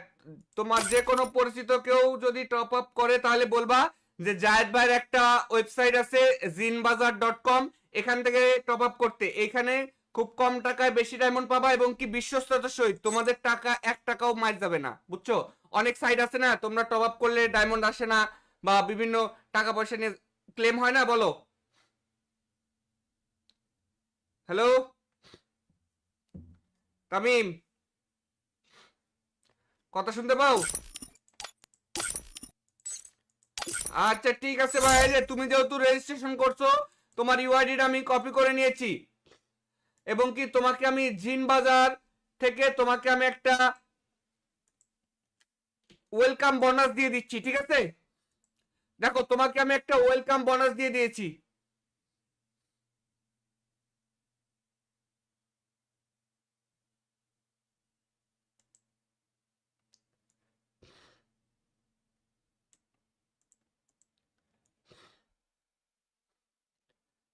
তোমার যে কোনো পরিচিত কেউ যদি টপ আপ করে তাহলে বলবা যে জায়েদ ভাইয়ের একটা ওয়েবসাইট আছে জিনবাজার.com, এখান থেকে টপ আপ করতে। এখানে খুব কম টাকায় বেশি ডায়মন্ড পাবা এবং কি বিশ্বস্ততার সহিত তোমাদের টাকা 1 টাকাও মার যাবে না, বুঝছো? অনেক সাইট আছে না, তোমরা টপ আপ করলে ডায়মন্ড আসে না বা বিভিন্ন টাকা পয়সা নিয়ে ক্লেম হয় না, বলো। হ্যালো তামিম, কথা শুনতে পাও? আচ্ছা ঠিক আছে ভাই, এই যে তুমি যেহেতু রেজিস্ট্রেশন করছো, তোমার ইউআইডিটা আমি কপি করে নিয়েছি এবং কি তোমাকে আমি জিন বাজার থেকে তোমাকে আমি একটা ওয়েলকাম বোনাস দিয়ে দিচ্ছি, ঠিক আছে? দেখো তোমাকে আমি একটা ওয়েলকাম বোনাস দিয়ে দিয়েছি।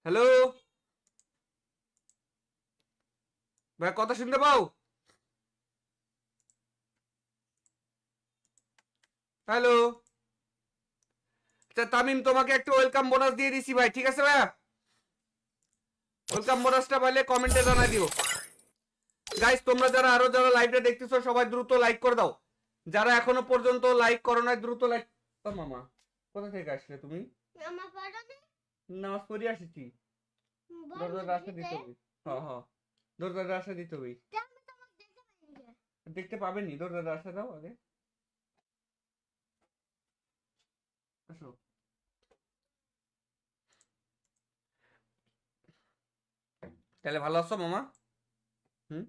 হ্যালো ভাই, কথা শুনতে পাও? হ্যালো, আচ্ছা তামিম তোমাকে একটা ওয়েলকাম বোনাস দিয়ে দিছি ভাই, ঠিক আছে ভাইয়া? ওয়েলকাম বোনাসটা পাইলে কমেন্টে জানাই দিও। গাইস তোমরা যারা আরো যারা লাইভটা দেখতেছো সবাই দ্রুত লাইক করে দাও, যারা এখনো পর্যন্ত লাইক করো নাই দ্রুত লাইক। ও মামা, কোথা থেকে আসলে তুমি? নামাজ পড়ে আসছি। দরজার রাস্তা দিতে হবে। হ্যাঁ হ্যাঁ, দরজার রাস্তা দিতে হবে। দেখতে পাবেননি, দরজার রাস্তা দাও আগে। আসো। তাহলে ভালো আছো মামা? হুম,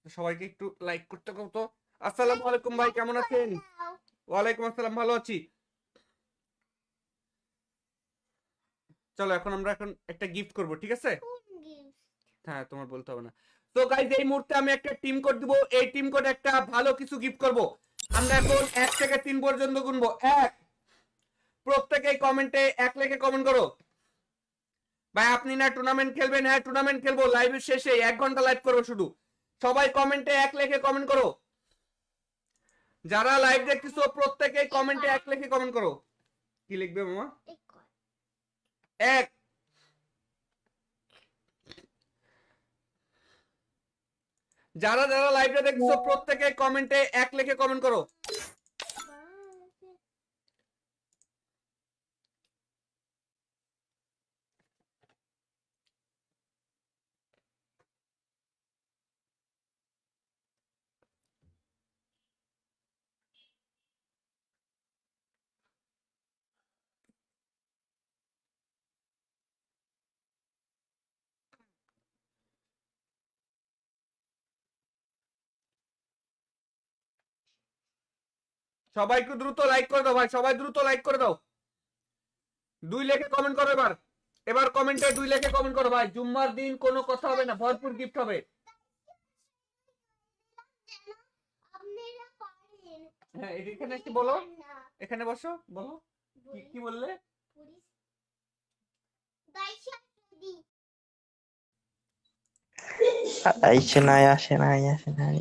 সবাইকে একটু লাইক করতে কও তো। আসসালামু আলাইকুম ভাই, কেমন আছেন? ওয়ালাইকুম আসসালাম, ভালো আছি। চলো এখন একটা গিফট করব, ঠিক আছে? হ্যাঁ, তোমার বলতে হবে না। তো গাইজ এই মুহূর্তে আমি একটা টিম কোড দিব, এই টিম কোড একটা ভালো কিছু গিফট করব। আমরা এখন 1 থেকে 3 পর্যন্ত গুনবো। 1, প্রত্যেকেই কমেন্টে 1 লিখে কমেন্ট করো। ভাই আপনি না টুর্নামেন্ট খেলবেন? হ্যাঁ টুর্নামেন্ট খেলবো, লাইভের শেষে 1 ঘন্টা লাইভ করবো শুধু। সবাই কমেন্টে 1 লিখে কমেন্ট করো। যারা লাইভ দেখতেছো প্রত্যেকেই কমেন্টে 1 লিখে কমেন্ট করো। কি লিখবে মামা? 1। যারা যারা লাইভটা দেখছো প্রত্যেকে কমেন্টে 1 লিখে কমেন্ট করো। সবাই একটু দ্রুত লাইক করে দাও ভাই, সবাই দ্রুত লাইক করে দাও। 2 লিখে কমেন্ট করো এবার। এবার কমেন্টে 2 লিখে কমেন্ট করো ভাই। জুম্মার দিন কোনো কথা হবে না, ভরপুর গিফট হবে। হ্যাঁ এখানে একটু বলো, এখানে বসো, বলো কি কি বললে? আসে নাই। আসে ও নাই?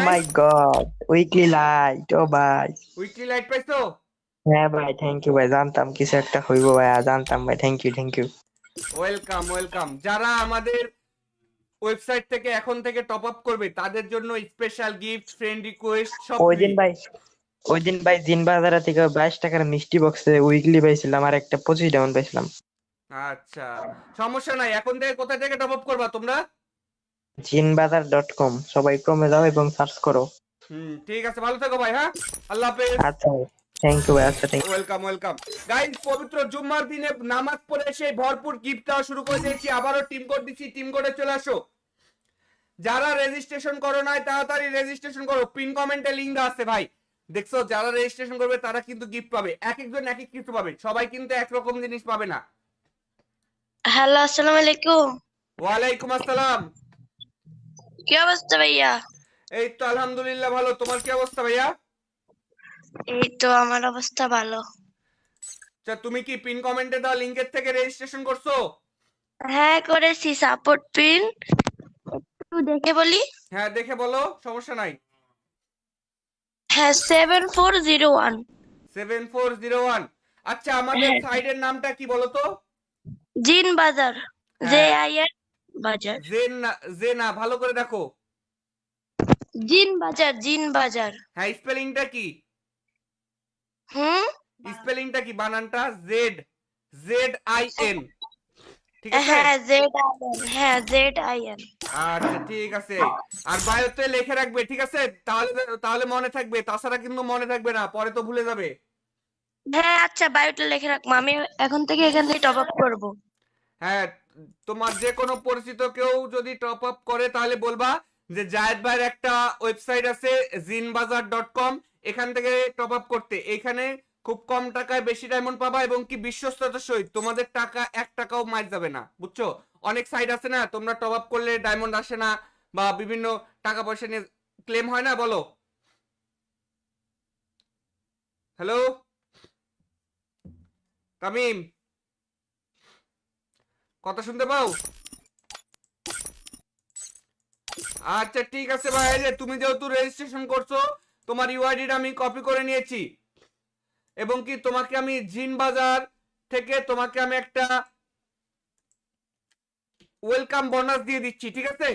মাই গড, উইকলি লাইট, ও ভাই। উইকলি লাইট পাইছো? হ্যাঁ ভাই, থ্যাংক ইউ ভাই, জানতাম কিছু একটা হইব ভাই, জানতাম ভাই, থ্যাংক ইউ। Welcome welcome. যারা আমাদের ওয়েবসাইট থেকে এখন থেকে টপ আপ করবে তাদের জন্য স্পেশাল গিফট, ফ্রেন্ড রিকোয়েস্ট সব ওই ফ্রি। দিন ভাই, জিন বাজার থেকে 22 টাকার মিষ্টি বক্সে উইকলি পাইছিলাম আর একটা 25 ডায়মন্ড পাইছিলাম। আচ্ছা, সমস্যা নাই। এখন থেকে কোথা থেকে টপ আপ করবা তোমরা? জিনবাজার.com, সবাই ক্রমে যাও এবং সার্চ করো। ঠিক আছে, ভালো থেকো ভাই। হ্যাঁ, আল্লাহ হাফেজ। আচ্ছা ভাই, থ্যাংক ইউ ভাই, আচ্ছা থ্যাংক ওয়েলকাম ওয়েলকাম। গাইস পবিত্র জুম্মার দিনে নামাজ পড়ে এসে ভরপুর গিফট দেওয়া শুরু করে দিয়েছি। আবারও টিম কোড দিচ্ছি, টিম কোডে চলে আসো। যারা রেজিস্ট্রেশন করো নাই তাড়াতাড়ি রেজিস্ট্রেশন করো, পিন কমেন্টে লিংক দেওয়া আছে ভাই। দেখছো, যারা রেজিস্ট্রেশন করবে তারা কিন্তু গিফট পাবে, এক একজন এক এক কিছু পাবে, সবাই কিন্তু একরকম জিনিস পাবে না। হ্যালো, আসসালামু আলাইকুম। ওয়ালাইকুম আসসালাম। কি অবস্থা ভাইয়া? এই তো আলহামদুলিল্লাহ ভালো, তোমার কি অবস্থা ভাইয়া? এই তো আমার অবস্থা ভালো। আচ্ছা, তুমি কি পিন কমেন্টে দেওয়া লিংকের থেকে রেজিস্ট্রেশন করছো? হ্যাঁ করেছি, সাপোর্ট পিন একটু দেখে বলি। হ্যাঁ দেখে বলো, সমস্যা নাই। হ্যাঁ 7401। 7401। আচ্ছা, আমাদের হ্যাঁ সাইডের নামটা কি বলো তো? জিন বাজার, হ্যাঁ JIN বাজার। জেন না, জে না, ভালো করে দেখো। জিন বাজার, জিন বাজার। হ্যাঁ, স্পেলিংটা কি? হুম। স্পেলিংটা কি? বানানটা জেড, জেড আই এন, ঠিক আছে? হ্যাঁ ZIN, হ্যাঁ ZIN। আচ্ছা ঠিক আছে। আর বায়োতে লিখে রাখবে, ঠিক আছে? তাহলে তাহলে মনে থাকবে, তাছাড়া কিন্তু মনে থাকবে না, পরে তো ভুলে যাবে। হ্যাঁ আচ্ছা, বায়োটা লিখে রাখবো, আমি এখন থেকে এখান থেকে টপ আপ করবো। হ্যাঁ, তোমার যে কোনো পরিচিত কেউ যদি টপ আপ করে তাহলে বলবা যে জায়েদ ভাইয়ের একটা ওয়েবসাইট আছে জিনবাজার.com, এখান থেকে টপ আপ করতে। এখানে খুব কম টাকায় বেশি ডায়মন্ড পাবা এবং কি বিশ্বস্ততার সহিত তোমাদের টাকা 1 টাকাও মার যাবে না, বুঝছো? অনেক সাইট আছে না, তোমরা টপ আপ করলে ডায়মন্ড আসে না বা বিভিন্ন টাকা পয়সা নিয়ে ক্লেম হয় না, বলো। হ্যালো তামিম, কথা শুনতে পাও? আচ্ছা ঠিক আছে ভাই, এই যে তুমি যেহেতু রেজিস্ট্রেশন করছো, তোমার ইউআইডিটা আমি কপি করে নিয়েছি এবং কি তোমাকে আমি জিন বাজার থেকে তোমাকে আমি একটা ওয়েলকাম বোনাস দিয়ে দিচ্ছি, ঠিক আছে?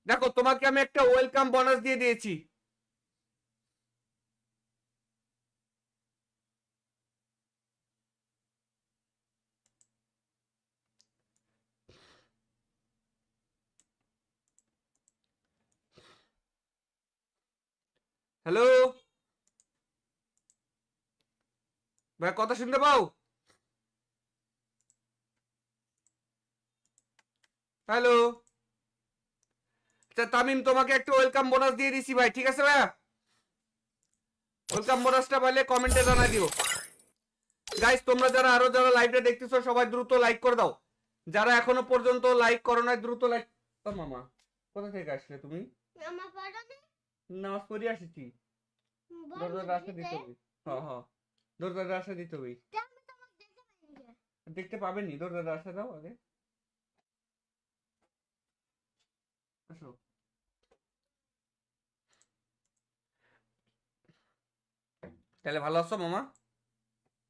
দেখো, তোমাকে আমি একটা ওয়েলকাম বোনাস দিয়ে দিয়েছি। হ্যালো ভাই, কথা শুনতে পাও? হ্যালো, আচ্ছা তামিম, তোমাকে একটা ওয়েলকাম বোনাস দিয়ে দিছি ভাই, ঠিক আছে ভাই? ওয়েলকাম বোনাসটা পাইলে কমেন্টে জানাই দিও। গাইস, তোমরা যারা আরো যারা লাইভটা দেখতেছো সবাই দ্রুত লাইক করে দাও। যারা এখনো পর্যন্ত লাইক করো নাই দ্রুত লাইক। ও মামা, কোথা থেকে আসলে তুমি? নামাজ পড়ে আসছি। দরজার রাস্তা দিতে হবে। হ্যাঁ হ্যাঁ, দরজার রাস্তা দিতে হবে। দেখতে পাবেননি, দরজার রাস্তা দাও আগে। আসো। তাহলে ভালো আছো মামা?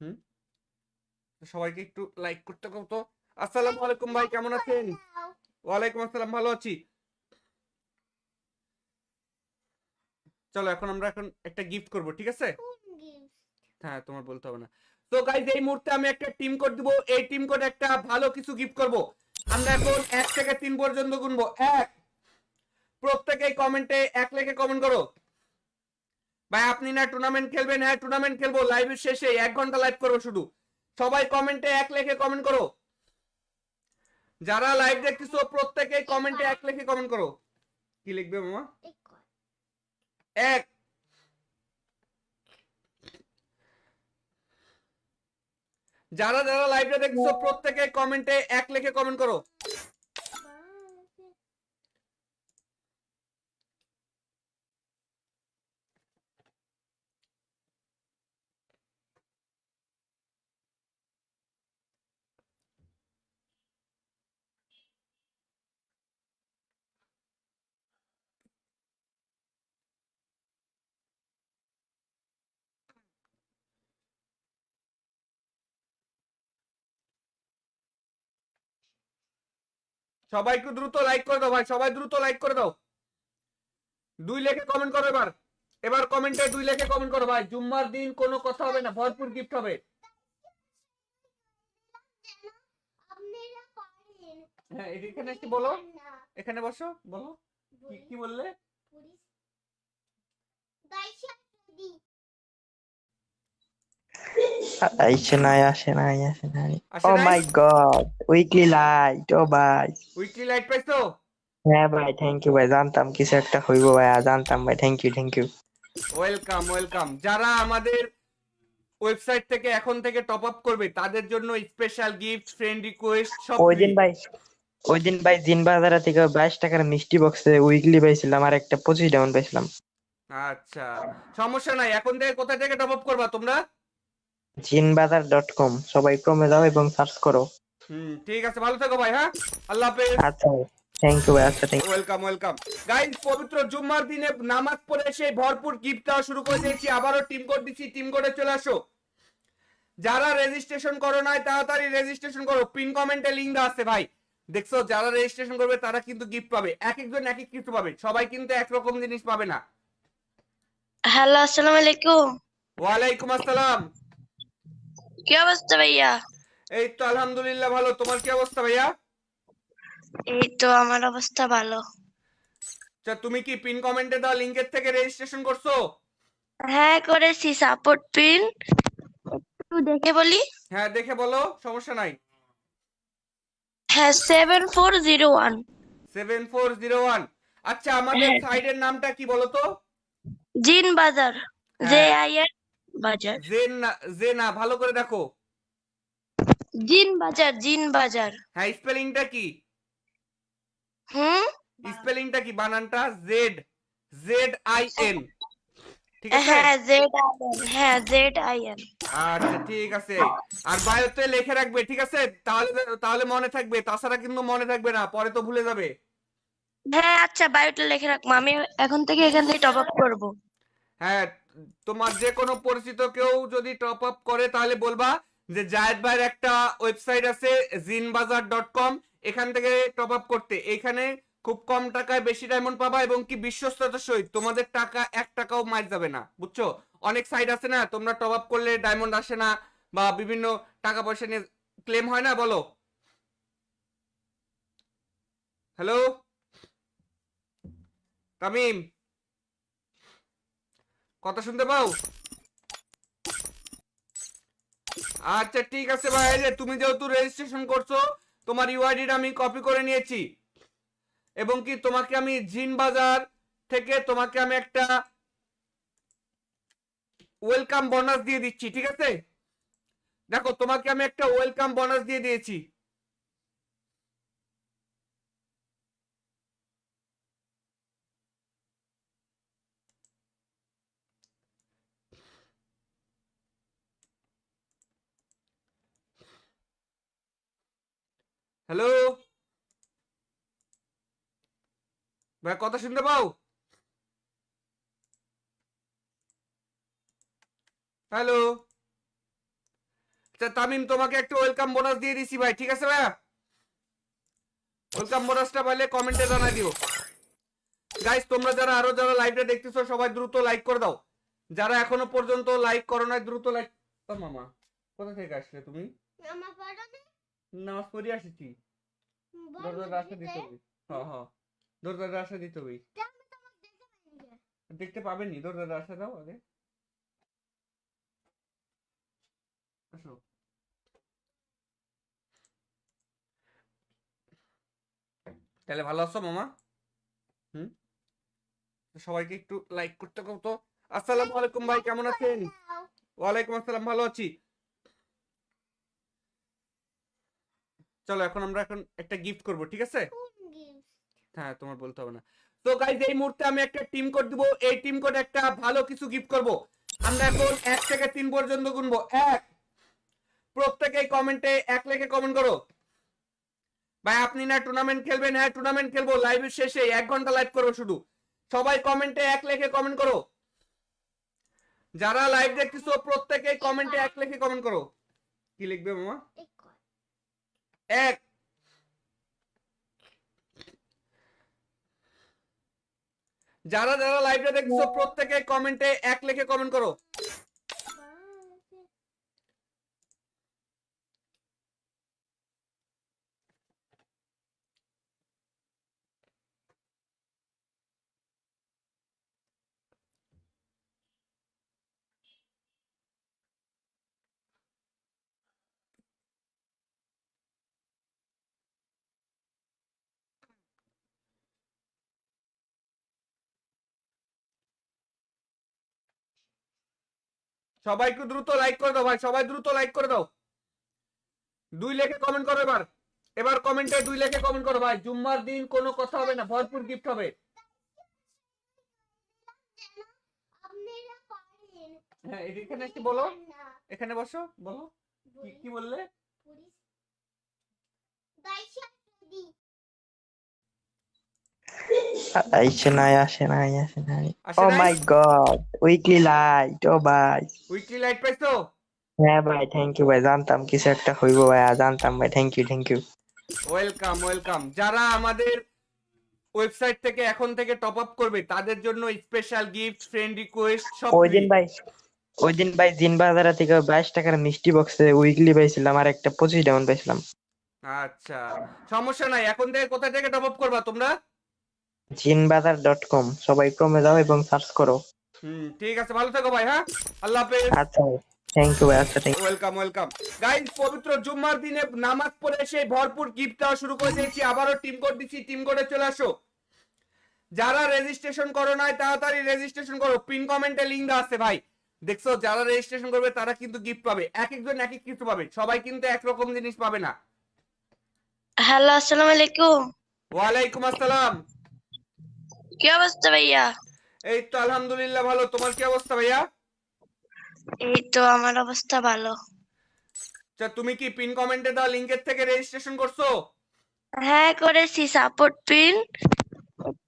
হুম, সবাইকে একটু লাইক করতে কও তো। আসসালামু আলাইকুম ভাই, কেমন আছেন? ওয়ালাইকুম আসসালাম, ভালো আছি। চলো এখন আমরা একটা গিফট করব, ঠিক আছে? হ্যাঁ, তোমার বলতে হবে না। তো গাইজ, এই মুহূর্তে আমি একটা টিম কোড দিব, এই টিম কোড একটা ভালো কিছু গিফট করব। আমরা এখন 1 থেকে 3 পর্যন্ত গুনবো। 1, প্রত্যেকেই কমেন্টে 1 লিখে কমেন্ট করো। ভাই আপনি না টুর্নামেন্ট খেলবেন? হ্যাঁ টুর্নামেন্ট খেলবো, লাইভের শেষে 1 ঘন্টা লাইভ করবো শুধু। সবাই কমেন্টে 1 লিখে কমেন্ট করো। যারা লাইভ দেখতেছো প্রত্যেকেই কমেন্টে 1 লিখে কমেন্ট করো। কি লিখবে মামা? 1। যারা যারা লাইভটা দেখছো প্রত্যেকে কমেন্টে 1 লিখে কমেন্ট করো। সবাই একটু দ্রুত লাইক করে দাও ভাই, সবাই দ্রুত লাইক করে দাও। 2 লিখে কমেন্ট করো এবার। এবার কমেন্টে 2 লিখে কমেন্ট করো ভাই। জুম্মার দিন কোনো কথা হবে না, ভরপুর গিফট হবে। হ্যাঁ, এখানে একটু বলো, এখানে বসো, বলো কি কি বললে? আসে নাই, আসে নাই, আসে নাই। আসে ও নাই? মাই গড, উইকলি লাইট, ও ভাই। উইকলি লাইট পাইছো? হ্যাঁ ভাই, থ্যাংক ইউ ভাই, জানতাম কিছু একটা হইব ভাই, জানতাম ভাই, thank you, thank you. Welcome welcome. যারা আমাদের ওয়েবসাইট থেকে এখন থেকে টপ আপ করবে তাদের জন্য স্পেশাল গিফট, ফ্রেন্ড রিকোয়েস্ট সব ওই ফ্রি। দিন ভাই, ওই দিন ভাই জিন বাজার থেকে 22 টাকার মিষ্টি বক্সে উইকলি পাইছিলাম আর একটা 25 ডায়মন্ড পাইছিলাম। আচ্ছা, সমস্যা নাই। এখন থেকে কোথা থেকে টপ আপ করবা তোমরা? জিনবাজার.com, সবাই ক্রমে যাও এবং সার্চ করো। ঠিক আছে, ভালো থেকো ভাই। হ্যাঁ, আল্লাহ হাফেজ। আচ্ছা, থ্যাংক ইউ ভাই, আচ্ছা thank you. Welcome welcome. Guys, পবিত্র জুম্মার দিনে নামাজ পড়ে সেই ভরপুর গিফট দেওয়া শুরু করে দিয়েছি। আবারও টিম কোড দিচ্ছি, টিম কোডে চলে আসো। যারা রেজিস্ট্রেশন করো নাই তাড়াতাড়ি রেজিস্ট্রেশন করো, পিন কমেন্টে লিংক দেওয়া আছে ভাই। দেখছো, যারা রেজিস্ট্রেশন করবে তারা কিন্তু গিফট পাবে, এক একজন এক এক কিছু পাবে, সবাই কিন্তু একরকম জিনিস পাবে না। হ্যালো, আসসালামু আলাইকুম। ওয়ালাইকুম আসসালাম। কি অবস্থা ভাইয়া? এই তো আলহামদুলিল্লাহ ভালো, তোমার কি অবস্থা ভাইয়া? এই তো আমার অবস্থা ভালো। আচ্ছা, তুমি কি পিন কমেন্টে দেওয়া লিংকের থেকে রেজিস্ট্রেশন করছো? হ্যাঁ, করেছি। সাপোর্ট পিন একটু দেখে বলি। হ্যাঁ দেখে বলো, সমস্যা নাই। হ্যাঁ, 7401। 7401। আচ্ছা, আমাদের হ্যাঁ, সাইডের নামটা কি বলো তো? জিন বাজার। হ্যাঁ, JIN বাজার। জেন না, জে না, ভালো করে দেখো। জিন বাজার, জিন বাজার। হ্যাঁ, স্পেলিংটা কি? হুম। স্পেলিংটা কি, বানানটা? জেড, ZIN, ঠিক আছে? হ্যাঁ, ZIN। হ্যাঁ, ZIN। আচ্ছা ঠিক আছে। আর বায়োতে লিখে রাখবে, ঠিক আছে? তাহলে তাহলে মনে থাকবে, তাছাড়া কিন্তু মনে থাকবে না, পরে তো ভুলে যাবে। হ্যাঁ, আচ্ছা, বায়োটা লিখে রাখবো। আমি এখন থেকে এখান থেকে টপ আপ করবো। হ্যাঁ, তোমার যে কোনো পরিচিত কেউ যদি টপ আপ করে তাহলে বলবা যে জায়েদ ভাইয়ের একটা ওয়েবসাইট আছে jinbazar.com, এখান থেকে টপ আপ করতে। এখানে খুব কম টাকায় বেশি ডায়মন্ড পাবা এবং কি বিশ্বস্ততার সহিত, তোমাদের টাকা 1 টাকাও মার যাবে না, বুঝছো? অনেক সাইট আছে না, তোমরা টপ আপ করলে ডায়মন্ড আসে না বা বিভিন্ন টাকা পয়সা নিয়ে ক্লেম হয় না, বলো। হ্যালো তামিম, কথা শুনতে পাও? আচ্ছা ঠিক আছে ভাই, এই যে তুমি যেহেতু রেজিস্ট্রেশন করছো, তোমার ইউআইডিটা আমি কপি করে নিয়েছি এবং কি তোমাকে আমি জিন বাজার থেকে তোমাকে আমি একটা ওয়েলকাম বোনাস দিয়ে দিচ্ছি, ঠিক আছে? দেখো, তোমাকে আমি একটা ওয়েলকাম বোনাস দিয়ে দিয়েছি। হ্যালো ভাই, কথা শুনতে পাও? হ্যালো। আচ্ছা তামিম, তোমাকে একটা ওয়েলকাম বোনাস দিয়ে দিছি ভাই, ঠিক আছে ভাইয়া? ওয়েলকাম বোনাসটা পাইলে কমেন্টে জানাই দিও। গাইস, তোমরা যারা আরো যারা লাইভটা দেখতেছো সবাই দ্রুত লাইক করে দাও, যারা এখনো পর্যন্ত লাইক করো না দ্রুত লাইক। ও মামা, কোথা থেকে আসলে তুমি? নামাজ পড়ে আসেছি। দরজার রাস্তা দিতে হবে। হ্যাঁ হ্যাঁ, দরজার রাস্তা দিতে হবে। দেখতে পাবেননি, দরজার রাস্তা দাও আগে। আসো। তাহলে ভালো আছো মামা? হুম। সবাইকে একটু লাইক করতে কও তো। আসসালামু আলাইকুম ভাই, কেমন আছেন? ওয়ালাইকুম আসসালাম, ভালো আছি। চলো এখন আমরা একটা গিফট করব, ঠিক আছে? হ্যাঁ, তোমার বলতে হবে না। তো গাইজ, এই মুহূর্তে আমি একটা টিম কোড দিব, এই টিম কোড একটা ভালো কিছু গিফট করব। আমরা এখন 1 থেকে 3 পর্যন্ত গুনবো। 1, প্রত্যেকেই কমেন্টে 1 লিখে কমেন্ট করো। ভাই আপনি না টুর্নামেন্ট খেলবেন? হ্যাঁ টুর্নামেন্ট খেলবো, লাইভের শেষে 1 ঘন্টা লাইভ করবো শুধু। সবাই কমেন্টে 1 লিখে কমেন্ট করো। যারা লাইভ দেখতেছো প্রত্যেকেই কমেন্টে 1 লিখে কমেন্ট করো। কি লিখবে মামা? 1। যারা যারা লাইভটা দেখছো প্রত্যেকে কমেন্টে 1 লিখে কমেন্ট করো। সবাই একটু দ্রুত লাইক করে দাও ভাই, সবাই দ্রুত লাইক করে দাও। 2 লিখে কমেন্ট করো এবার। এবার কমেন্টে 2 লিখে কমেন্ট করো ভাই। জুম্মার দিন কোনো কথা হবে না, ভরপুর গিফট হবে। হ্যাঁ, এখানে একটু বলো, এখানে বসো, বলো কি কি বললে? আসে নাই, আসে নাই, আসে নাই। আসে ও নাই? মাই গড, উইকলি লাইট, ও ভাই। উইকলি লাইট পাইছো? হ্যাঁ ভাই, থ্যাংক ইউ ভাই, জানতাম কিছু একটা হইব ভাই, জানতাম ভাই, thank you thank you. Welcome welcome. যারা আমাদের ওয়েবসাইট থেকে এখন থেকে টপ আপ করবে তাদের জন্য স্পেশাল গিফট, ফ্রেন্ড রিকোয়েস্ট সব ওই ফ্রি। দিন ভাই ওই দিন ভাই জিন বাজারা থেকে 22 টাকার মিষ্টি বক্সে উইকলি পাইছিলাম আর একটা 25 ডায়মন্ড পাইছিলাম। আচ্ছা, সমস্যা নাই। এখন থেকে কোথা থেকে টপ আপ করবা তোমরা? জিনবাজার.com, সবাই ক্রমে যাও এবং সার্চ করো। ঠিক আছে, ভালো থেকো ভাই। হ্যাঁ, আল্লাহ হাফেজ। আচ্ছা ভাই, থ্যাংক ইউ ভাই। আচ্ছা, thank you। Welcome welcome. Guys, পবিত্র জুম্মার দিনে নামাজ পড়ে সেই ভরপুর গিফট দেওয়া শুরু করে দিয়েছি। আবারও টিম কোড দিচ্ছি, টিম কোডে চলে আসো। যারা রেজিস্ট্রেশন করো নাই তাড়াতাড়ি রেজিস্ট্রেশন করো, পিন কমেন্টে লিংক দেওয়া আছে ভাই। দেখছো, যারা রেজিস্ট্রেশন করবে তারা কিন্তু গিফট পাবে, এক একজন এক এক কিছু পাবে, সবাই কিন্তু একরকম জিনিস পাবে না। হ্যালো, আসসালামু আলাইকুম। ওয়ালাইকুম আসসালাম। কি অবস্থা ভাইয়া? এই তো আলহামদুলিল্লাহ ভালো। তোমার কি অবস্থা ভাইয়া? এই তো আমার অবস্থা ভালো। আচ্ছা, তুমি কি পিন কমেন্টে দেওয়া লিংকের থেকে রেজিস্ট্রেশন করছো? হ্যাঁ, করেছি সাপোর্ট পিন।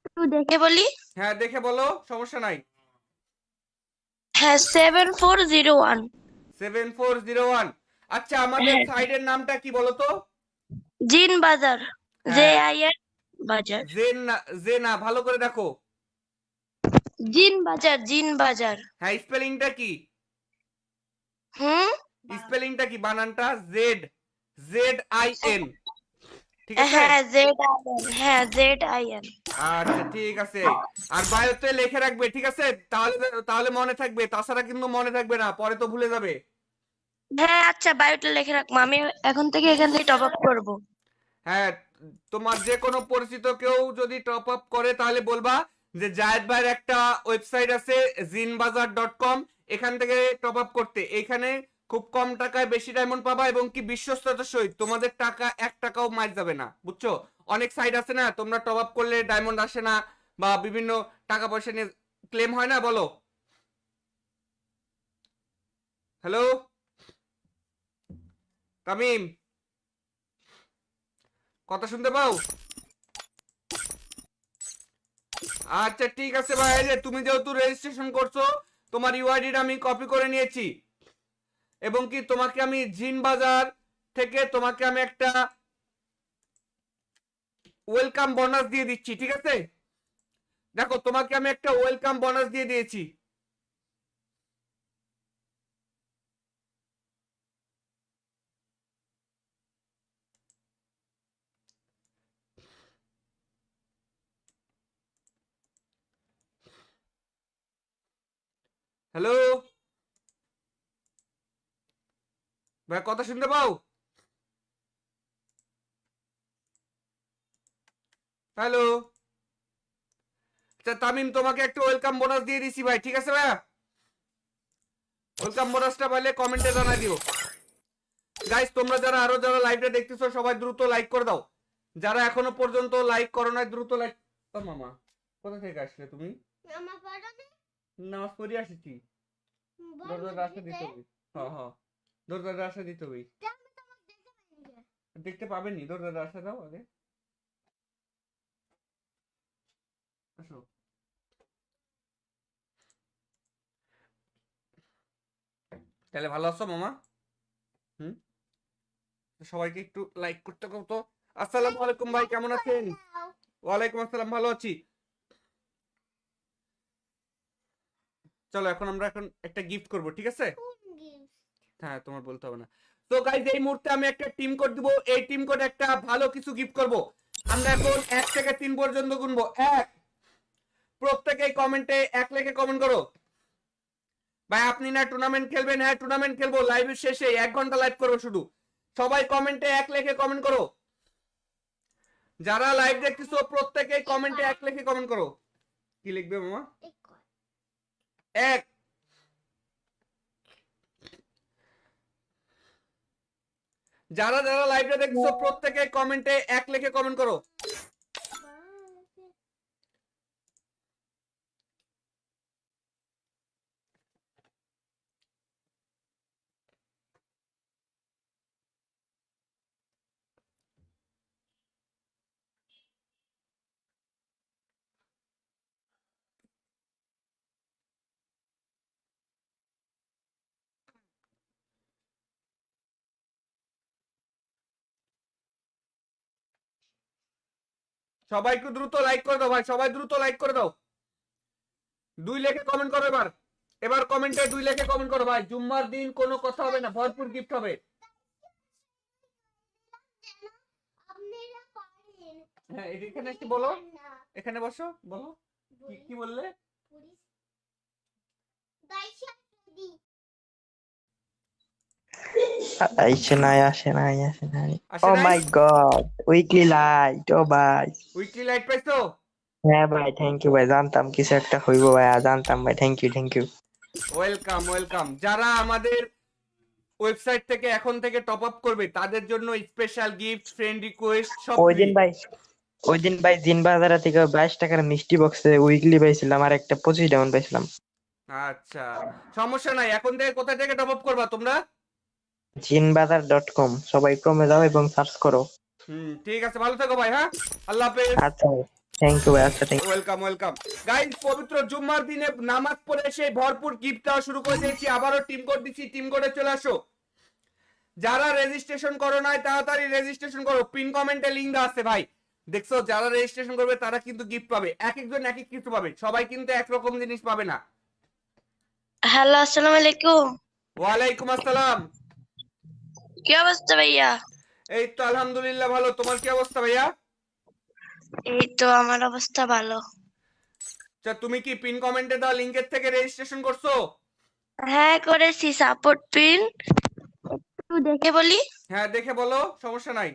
একটু দেখে বলি। হ্যাঁ, দেখে বলো, সমস্যা নাই। হ্যাঁ, 7401। 7401। আচ্ছা, আমাদের হ্যাঁ, সাইডের নামটা কি বলো তো? জিন বাজার। হ্যাঁ, JIN বাজার। জে না, ভালো করে দেখো। জিন বাজার, জিন বাজার। হ্যাঁ, স্পেলিংটা কি? হুম। স্পেলিংটা কি, বানানটা? জেড, ZIN, ঠিক আছে? হ্যাঁ, ZIN। হ্যাঁ, ZIN। আচ্ছা, ঠিক আছে। আর বায়োতে লিখে রাখবে, ঠিক আছে? তাহলে তাহলে মনে থাকবে, তাছাড়া কিন্তু মনে থাকবে না, পরে তো ভুলে যাবে। হ্যাঁ, আচ্ছা, বায়োটা লিখে রাখবো। আমি এখন থেকে এখান থেকে টপ আপ করবো। হ্যাঁ, তোমার যে কোনো পরিচিত কেউ যদি টপ আপ করে তাহলে বলবা যে জায়েদ ভাইয়ের একটা ওয়েবসাইট আছে জিনবাজার.com, এখান থেকে টপ আপ করতে। এখানে খুব কম টাকায় বেশি ডায়মন্ড পাবা এবং কি বিশ্বস্ততার সহিত তোমাদের টাকা 1 টাকাও মার যাবে না, বুঝছো? অনেক সাইট আছে না, তোমরা টপ আপ করলে ডায়মন্ড আসে না বা বিভিন্ন টাকা পয়সা নিয়ে ক্লেম হয় না, বলো। হ্যালো তামিম, কথা শুনতে পাও? আচ্ছা, ঠিক আছে ভাই। এই যে তুমি যেহেতু রেজিস্ট্রেশন করছো, তোমার ইউআইডিটা আমি কপি করে নিয়েছি এবং কি তোমাকে আমি জিন বাজার থেকে তোমাকে আমি একটা ওয়েলকাম বোনাস দিয়ে দিচ্ছি, ঠিক আছে? দেখো, তোমাকে আমি একটা ওয়েলকাম বোনাস দিয়ে দিয়েছি। হ্যালো ভাই, কথা শুনতে পাও? হ্যালো। আচ্ছা তামিম, তোমাকে একটা ওয়েলকাম বোনাস দিয়ে দিছি ভাই, ঠিক আছে ভাইয়া? ওয়েলকাম বোনাসটা পাইলে কমেন্টে জানাই দিও। গাইস, তোমরা যারা আরো যারা লাইভটা দেখতেছো সবাই দ্রুত লাইক করে দাও। যারা এখনো পর্যন্ত লাইক করো নাই দ্রুত লাইক। ও মামা, কোথা থেকে আসলে তুমি? নামাজ পড়ে আসছি। দরজার রাস্তা দিতে হবে। হ্যাঁ হ্যাঁ, দরজার রাস্তা দিতে হবে। দেখতে পাবেননি, দরজার রাস্তা দাও আগে। আসো। তাহলে ভালো আছো মামা? হুম, সবাইকে একটু লাইক করতে কও তো। আসসালামু আলাইকুম ভাই, কেমন আছেন? ওয়ালাইকুম আসসালাম, ভালো আছি। চলো, এখন একটা গিফট করব, ঠিক আছে? হ্যাঁ, তোমার বলতে হবে না। তো গাইজ, এই মুহূর্তে আমি একটা টিম কোড দিব। এই টিম কোড একটা ভালো কিছু গিফট করব। আমরা এখন 1 থেকে 3 পর্যন্ত গুনবো। 1, প্রত্যেকেই কমেন্টে 1 লিখে কমেন্ট করো। ভাই, আপনি না টুর্নামেন্ট খেলবেন? হ্যাঁ, টুর্নামেন্ট খেলবো। লাইভের শেষে 1 ঘন্টা লাইভ করবো শুধু। সবাই কমেন্টে 1 লিখে কমেন্ট করো। যারা লাইভ দেখতেছো প্রত্যেকেই কমেন্টে 1 লিখে কমেন্ট করো। কি লিখবে মামা? 1। যারা যারা লাইভটা দেখতেছো প্রত্যেকে কমেন্টে 1 লিখে কমেন্ট করো। সবাই একটু দ্রুত লাইক করে দাও ভাই, সবাই দ্রুত লাইক করে দাও। 2 লেখে কমেন্ট করো এবার। এবার কমেন্টে 2 লেখে কমেন্ট করো ভাই। জুম্মার দিন কোনো কথা হবে না, ভরপুর গিফট হবে। হ্যাঁ এখানে একটু বলো, এখানে বসো, বলো কি কি বললে? আসে নাই। আসে ও নাই? মাই গড, উইকলি লাইট, ও ভাই। উইকলি লাইট পাইছো? হ্যাঁ ভাই, থ্যাংক ইউ ভাই, জানতাম কিছু একটা হইব ভাই, জানতাম ভাই, থ্যাংক ইউ। Welcome welcome. যারা আমাদের ওয়েবসাইট থেকে এখন থেকে টপ আপ করবে তাদের জন্য স্পেশাল গিফট, ফ্রেন্ড রিকোয়েস্ট সব ওই ফ্রি। দিন ভাই জিন বাজার থেকে 22 টাকার মিষ্টি বক্সে উইকলি পাইছিলাম, আর একটা 25 ডায়মন্ড পাইছিলাম। আচ্ছা সমস্যা নাই, এখন থেকে কোথা থেকে টপ আপ করবা তোমরা? জিনবাজার.com, সবাই ক্রমে যাও এবং সার্চ করো। ঠিক আছে, ভালো থেকো ভাই। হ্যাঁ, আল্লাহ হাফেজ। আচ্ছা ভাই, থ্যাংক ইউ ভাই, আচ্ছা থ্যাংক ওয়েলকাম ওয়েলকাম। গাইস, পবিত্র জুম্মার দিনে নামাজ পড়ে এসে ভরপুর গিফট দেওয়া শুরু করে দিয়েছি। আবারও টিম কোড দিচ্ছি, টিম কোডে চলে আসো। যারা রেজিস্ট্রেশন করো নাই তাড়াতাড়ি রেজিস্ট্রেশন করো, পিন কমেন্টে লিংক দেওয়া আছে ভাই। দেখছো, যারা রেজিস্ট্রেশন করবে তারা কিন্তু গিফট পাবে, এক একজন এক এক কিছু পাবে, সবাই কিন্তু একরকম জিনিস পাবে না। হ্যালো, আসসালামু আলাইকুম। ওয়ালাইকুম আসসালাম। কি অবস্থা ভাইয়া? এই তো আলহামদুলিল্লাহ ভালো, তোমার কি অবস্থা ভাইয়া? এই তো আমার অবস্থা ভালো। আচ্ছা, তুমি কি পিন কমেন্টে দেওয়া লিংকের থেকে রেজিস্ট্রেশন করছো? হ্যাঁ করেছি, সাপোর্ট পিন একটু দেখে বলি। হ্যাঁ দেখে বলো, সমস্যা নাই।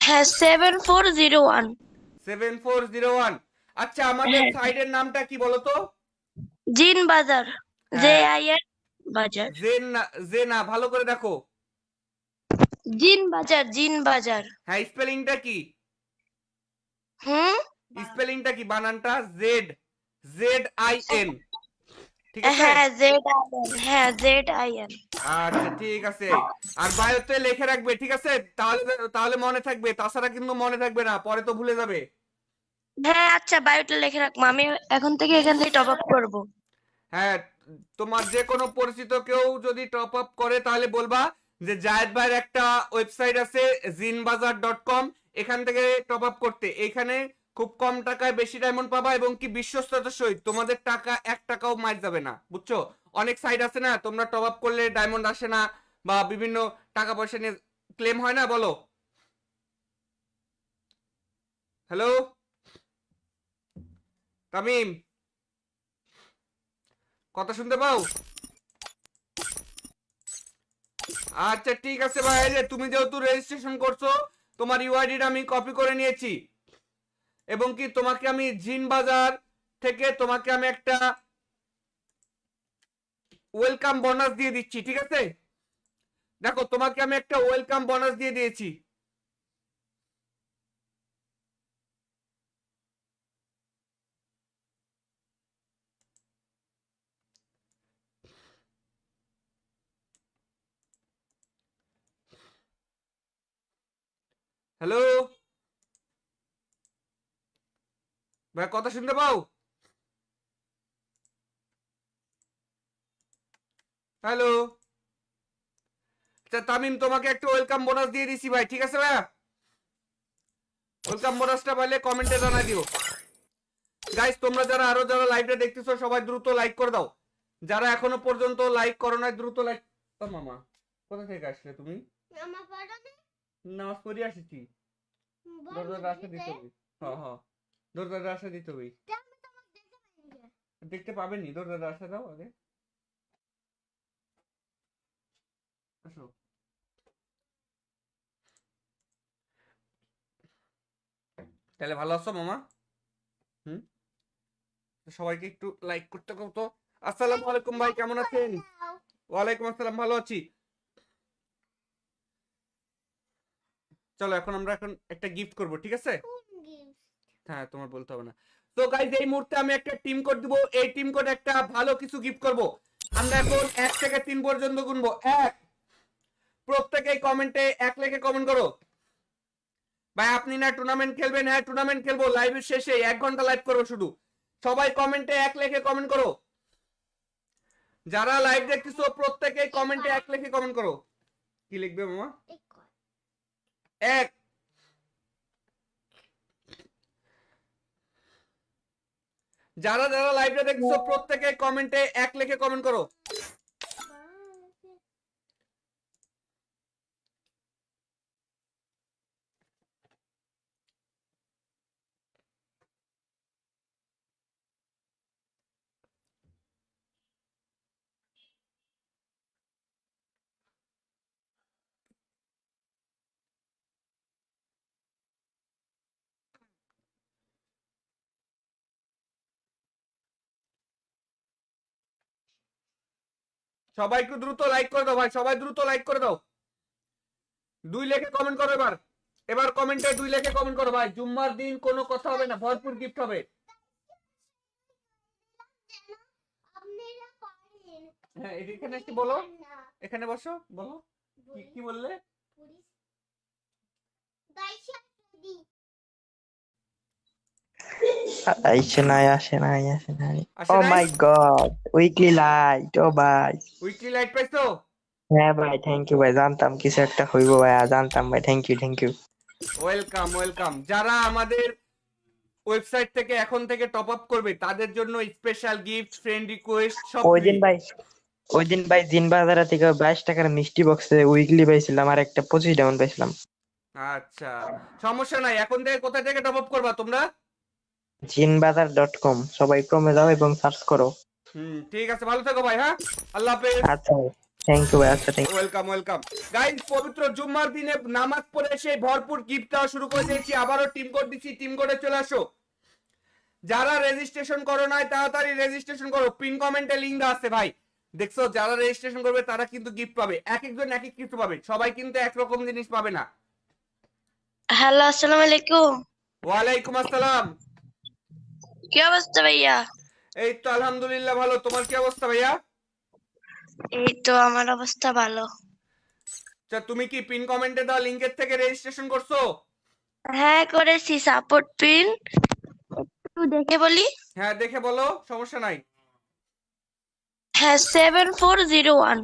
হ্যাঁ 7401। 7401। আচ্ছা, আমাদের সাইডের নামটা কি বলো তো? জিন বাজার, হ্যাঁ, JIN বাজার। জেনা ভালো করে দেখো। জিন বাজার। হ্যাঁ, স্পেলিংটা কি? হুম। স্পেলিংটা কি, বানানটা? জেড, ZIN, ঠিক আছে? হ্যাঁ ZIN। আচ্ছা ঠিক আছে। আর বায়োতে লিখে রাখবে, ঠিক আছে? তাহলে তাহলে মনে থাকবে, তাছাড়া কিন্তু মনে থাকবে না, পরে তো ভুলে যাবে। হ্যাঁ আচ্ছা, বায়োটা লিখে রাখবো, আমি এখন থেকে এখান থেকে টপ আপ করবো। হ্যাঁ, তোমার যে কোনো পরিচিত কেউ যদি টপ আপ করে তাহলে বলবা যে জায়েদ ভাইয়ের একটা ওয়েবসাইট আছে জিনবাজার.com, এখান থেকে টপ আপ করতে। এখানে খুব কম টাকায় বেশি ডায়মন্ড পাবা এবং কি বিশ্বস্ততার সহিত তোমাদের টাকা 1 টাকাও মার যাবে না, বুঝছো? অনেক সাইট আছে না, তোমরা টপ আপ করলে ডায়মন্ড আসে না বা বিভিন্ন টাকা পয়সা নিয়ে ক্লেম হয় না, বলো। হ্যালো তামিম, কথা শুনতে পাও? আচ্ছা ঠিক আছে ভাই, এই যে তুমি যেহেতু রেজিস্ট্রেশন করছো, তোমার ইউআইডিটা আমি কপি করে নিয়েছি এবং কি তোমাকে আমি জিন বাজার থেকে তোমাকে আমি একটা ওয়েলকাম বোনাস দিয়ে দিচ্ছি, ঠিক আছে? দেখো, তোমাকে আমি একটা ওয়েলকাম বোনাস দিয়ে দিয়েছি। হ্যালো ভাই, কথা শুনতে পাও? হ্যালো। আচ্ছা তামিম, তোমাকে একটা ওয়েলকাম বোনাস দিয়ে দিছি ভাই, ঠিক আছে ভাই? ওয়েলকাম বোনাসটা পাইলে কমেন্টে জানাই দিও। গাইস, তোমরা যারা লাইভটা দেখতেছো সবাই দ্রুত লাইক করে দাও। যারা এখনো পর্যন্ত লাইক করো নাই দ্রুত লাইক। ও মামা, কোথা থেকে আসলে তুমি? নামাজ পড়ে আসছি। দরজার রাস্তা দিতে হবে। হ্যাঁ হ্যাঁ, দরজার রাস্তা দিতে হবে। দেখতে পাবেননি, দরজার রাস্তা দাও আগে। আসো। তাহলে ভালো আছো মামা? হুম, সবাইকে একটু লাইক করতে কও তো। আসসালামু আলাইকুম ভাই, কেমন আছেন? ওয়ালাইকুম আসসালাম, ভালো আছি। চলো এখন আমরা একটা গিফট করব, ঠিক আছে? হ্যাঁ, তোমার বলতে হবে না। তো গাইজ, এই মুহূর্তে আমি একটা টিম কোড দিব, এই টিম কোড একটা ভালো কিছু গিফট করব। আমরা এখন 1 থেকে 3 পর্যন্ত গুনবো। 1, প্রত্যেকেই কমেন্টে 1 লিখে কমেন্ট করো। ভাই আপনি না টুর্নামেন্ট খেলবেন? হ্যাঁ টুর্নামেন্ট খেলবো, লাইভের শেষে 1 ঘন্টা লাইভ করবো শুধু। সবাই কমেন্টে 1 লিখে কমেন্ট করো। যারা লাইভ দেখতেছো প্রত্যেকেই কমেন্টে 1 লিখে কমেন্ট করো। কি লিখবে মামা? 1। যারা যারা লাইভটা দেখছো প্রত্যেকে কমেন্টে 1 লিখে কমেন্ট করো। সবাই একটু দ্রুত লাইক করে দাও ভাই, সবাই দ্রুত লাইক করে দাও। 2 লিখে কমেন্ট করো এবার। এবার কমেন্টে 2 লিখে কমেন্ট করো ভাই। জুম্মার দিন কোনো কথা হবে না, ভরপুর গিফট হবে। হ্যাঁ এখানে কি বলো, এখানে বসো, বলো কি কি বললে? আসে নাই, আসে নাই, আসে নাই। আসে ও নাই? মাই গড, উইকলি লাইট, ও ভাই। উইকলি লাইট পাইছো? হ্যাঁ ভাই, থ্যাংক ইউ ভাই, জানতাম কিছু একটা হইব ভাই, জানতাম ভাই, thank you, thank you. Welcome welcome. যারা আমাদের ওয়েবসাইট থেকে এখন থেকে টপ আপ করবে তাদের জন্য স্পেশাল গিফট, ফ্রেন্ড রিকোয়েস্ট সব ওই ফ্রি। দিন ভাই, ওই দিন ভাই জিন বাজারা থেকে 22 টাকার মিষ্টি বক্সে উইকলি পাইছিলাম, আর একটা 25 ডাউন পাইছিলাম। আচ্ছা সমস্যা নাই, এখন থেকে কোথা থেকে টপ আপ করবা তোমরা? জিনবাজার.com, সবাই ক্রমে যাও এবং সার্চ করো। ঠিক আছে, ভালো থেকো ভাই। হ্যাঁ, আল্লাহ হাফেজ। আচ্ছা, থ্যাংক ইউ ভাই, আচ্ছা thank you. Welcome welcome. Guys পবিত্র জুম্মার দিনে নামাজ পড়ে সেই ভরপুর গিফট দেওয়া শুরু করে দিয়েছি। আবারও টিম কোড দিচ্ছি, টিম কোডে চলে আসো। যারা রেজিস্ট্রেশন করো নাই তাড়াতাড়ি রেজিস্ট্রেশন করো, পিন কমেন্টে লিংক দেওয়া আছে ভাই। দেখছো, যারা রেজিস্ট্রেশন করবে তারা কিন্তু গিফট পাবে, এক একজন এক এক কিছু পাবে, সবাই কিন্তু একরকম জিনিস পাবে না। হ্যালো, আসসালামু আলাইকুম। ওয়ালাইকুম আসসালাম। কি অবস্থা ভাইয়া? এই তো আলহামদুলিল্লাহ ভালো, তোমার কি অবস্থা ভাইয়া? এই তো আমার অবস্থা ভালো। আচ্ছা তুমি কি পিন কমেন্টে দেওয়া লিংকের থেকে রেজিস্ট্রেশন করছো? হ্যাঁ করেছি, সাপোর্ট পিন একটু দেখে বলি। হ্যাঁ দেখে বলো, সমস্যা নাই। হ্যাঁ 7401।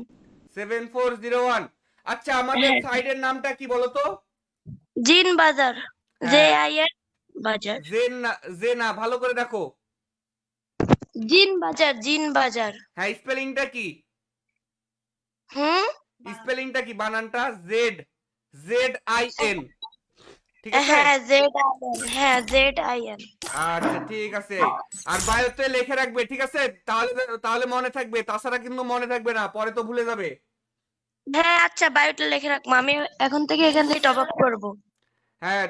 7401। আচ্ছা আমাদের হ্যাঁ সাইডের নামটা কি বলো তো? জিন বাজার, হ্যাঁ JIN বাজার। জেন না, জে না, ভালো করে দেখো। জিন বাজার, জিন বাজার। হ্যাঁ স্পেলিংটা কি? হুম। স্পেলিংটা কি, বানানটা? জেড, ZIN, ঠিক আছে? হ্যাঁ ZIN, হ্যাঁ ZIN। আচ্ছা ঠিক আছে। আর বায়োতে লিখে রাখবে, ঠিক আছে? তাহলে তাহলে মনে থাকবে, তাছাড়া কিন্তু মনে থাকবে না, পরে তো ভুলে যাবে। হ্যাঁ আচ্ছা, বায়োটা লিখে রাখবো, আমি এখন থেকে এখান থেকে টপ আপ করবো। হ্যাঁ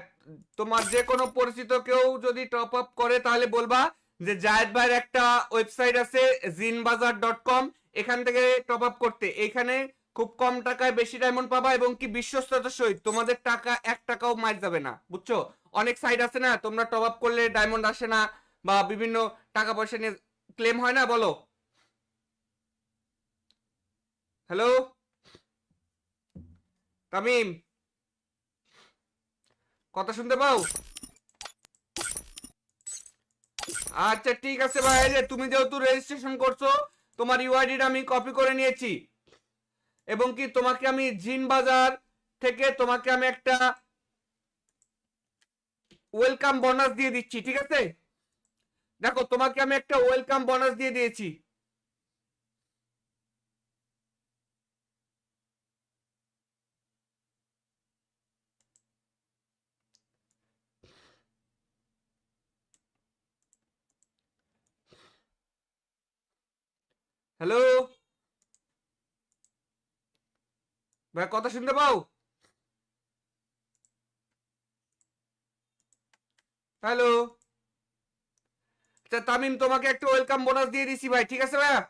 তোমার যে কোনো পরিচিত কেউ যদি টপ আপ করে তাহলে বলবা যে জায়েদ ভাইয়ের একটা ওয়েবসাইট আছে জিনবাজার.com, এখান থেকে টপ আপ করতে। এখানে খুব কম টাকায় বেশি ডায়মন্ড পাবা এবং কি বিশ্বস্ততার সহিত তোমাদের টাকা 1 টাকাও মার যাবে না, বুঝছো? অনেক সাইট আছে না, তোমরা টপ আপ করলে ডায়মন্ড আসে না বা বিভিন্ন টাকা পয়সা নিয়ে ক্লেম হয় না, বলো। হ্যালো তামিম, কথা শুনতে পাও? আচ্ছা ঠিক আছে ভাই, এই যে তুমি যেহেতু রেজিস্ট্রেশন করছো তোমার ইউআইডিটা আমি কপি করে নিয়েছি এবং কি তোমাকে আমি জিন বাজার থেকে তোমাকে আমি একটা ওয়েলকাম বোনাস দিয়ে দিচ্ছি, ঠিক আছে? দেখো তোমাকে আমি একটা ওয়েলকাম বোনাস দিয়ে দিয়েছি। হ্যালো ভাই, কথা শুনতে পাও? হ্যালো। আচ্ছা তামিম, তোমাকে একটা ওয়েলকাম বোনাস দিয়ে দিছি ভাই, ঠিক আছে ভাইয়া?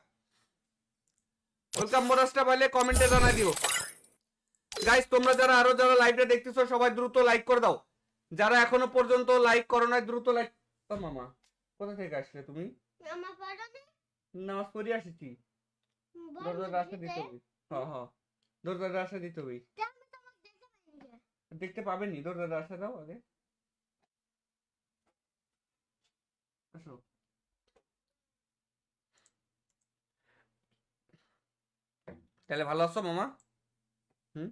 ওয়েলকাম বোনাসটা পাইলে কমেন্টে জানাই দিও। গাইস তোমরা যারা আরো যারা লাইভটা দেখতেছো সবাই দ্রুত লাইক করে দাও। যারা এখনো পর্যন্ত লাইক করো না দ্রুত লাইক। ও মামা, কোথা থেকে আসলে তুমি? নামাজ পড়ে আসছি। দরজার রাস্তা দিতে হবে। হ্যাঁ হ্যাঁ, দরজার রাস্তা দিতে হবে। দেখতে পাবেননি, দরজার রাস্তা দাও আগে। আসো। তাহলে ভালো আছো মামা? হুম,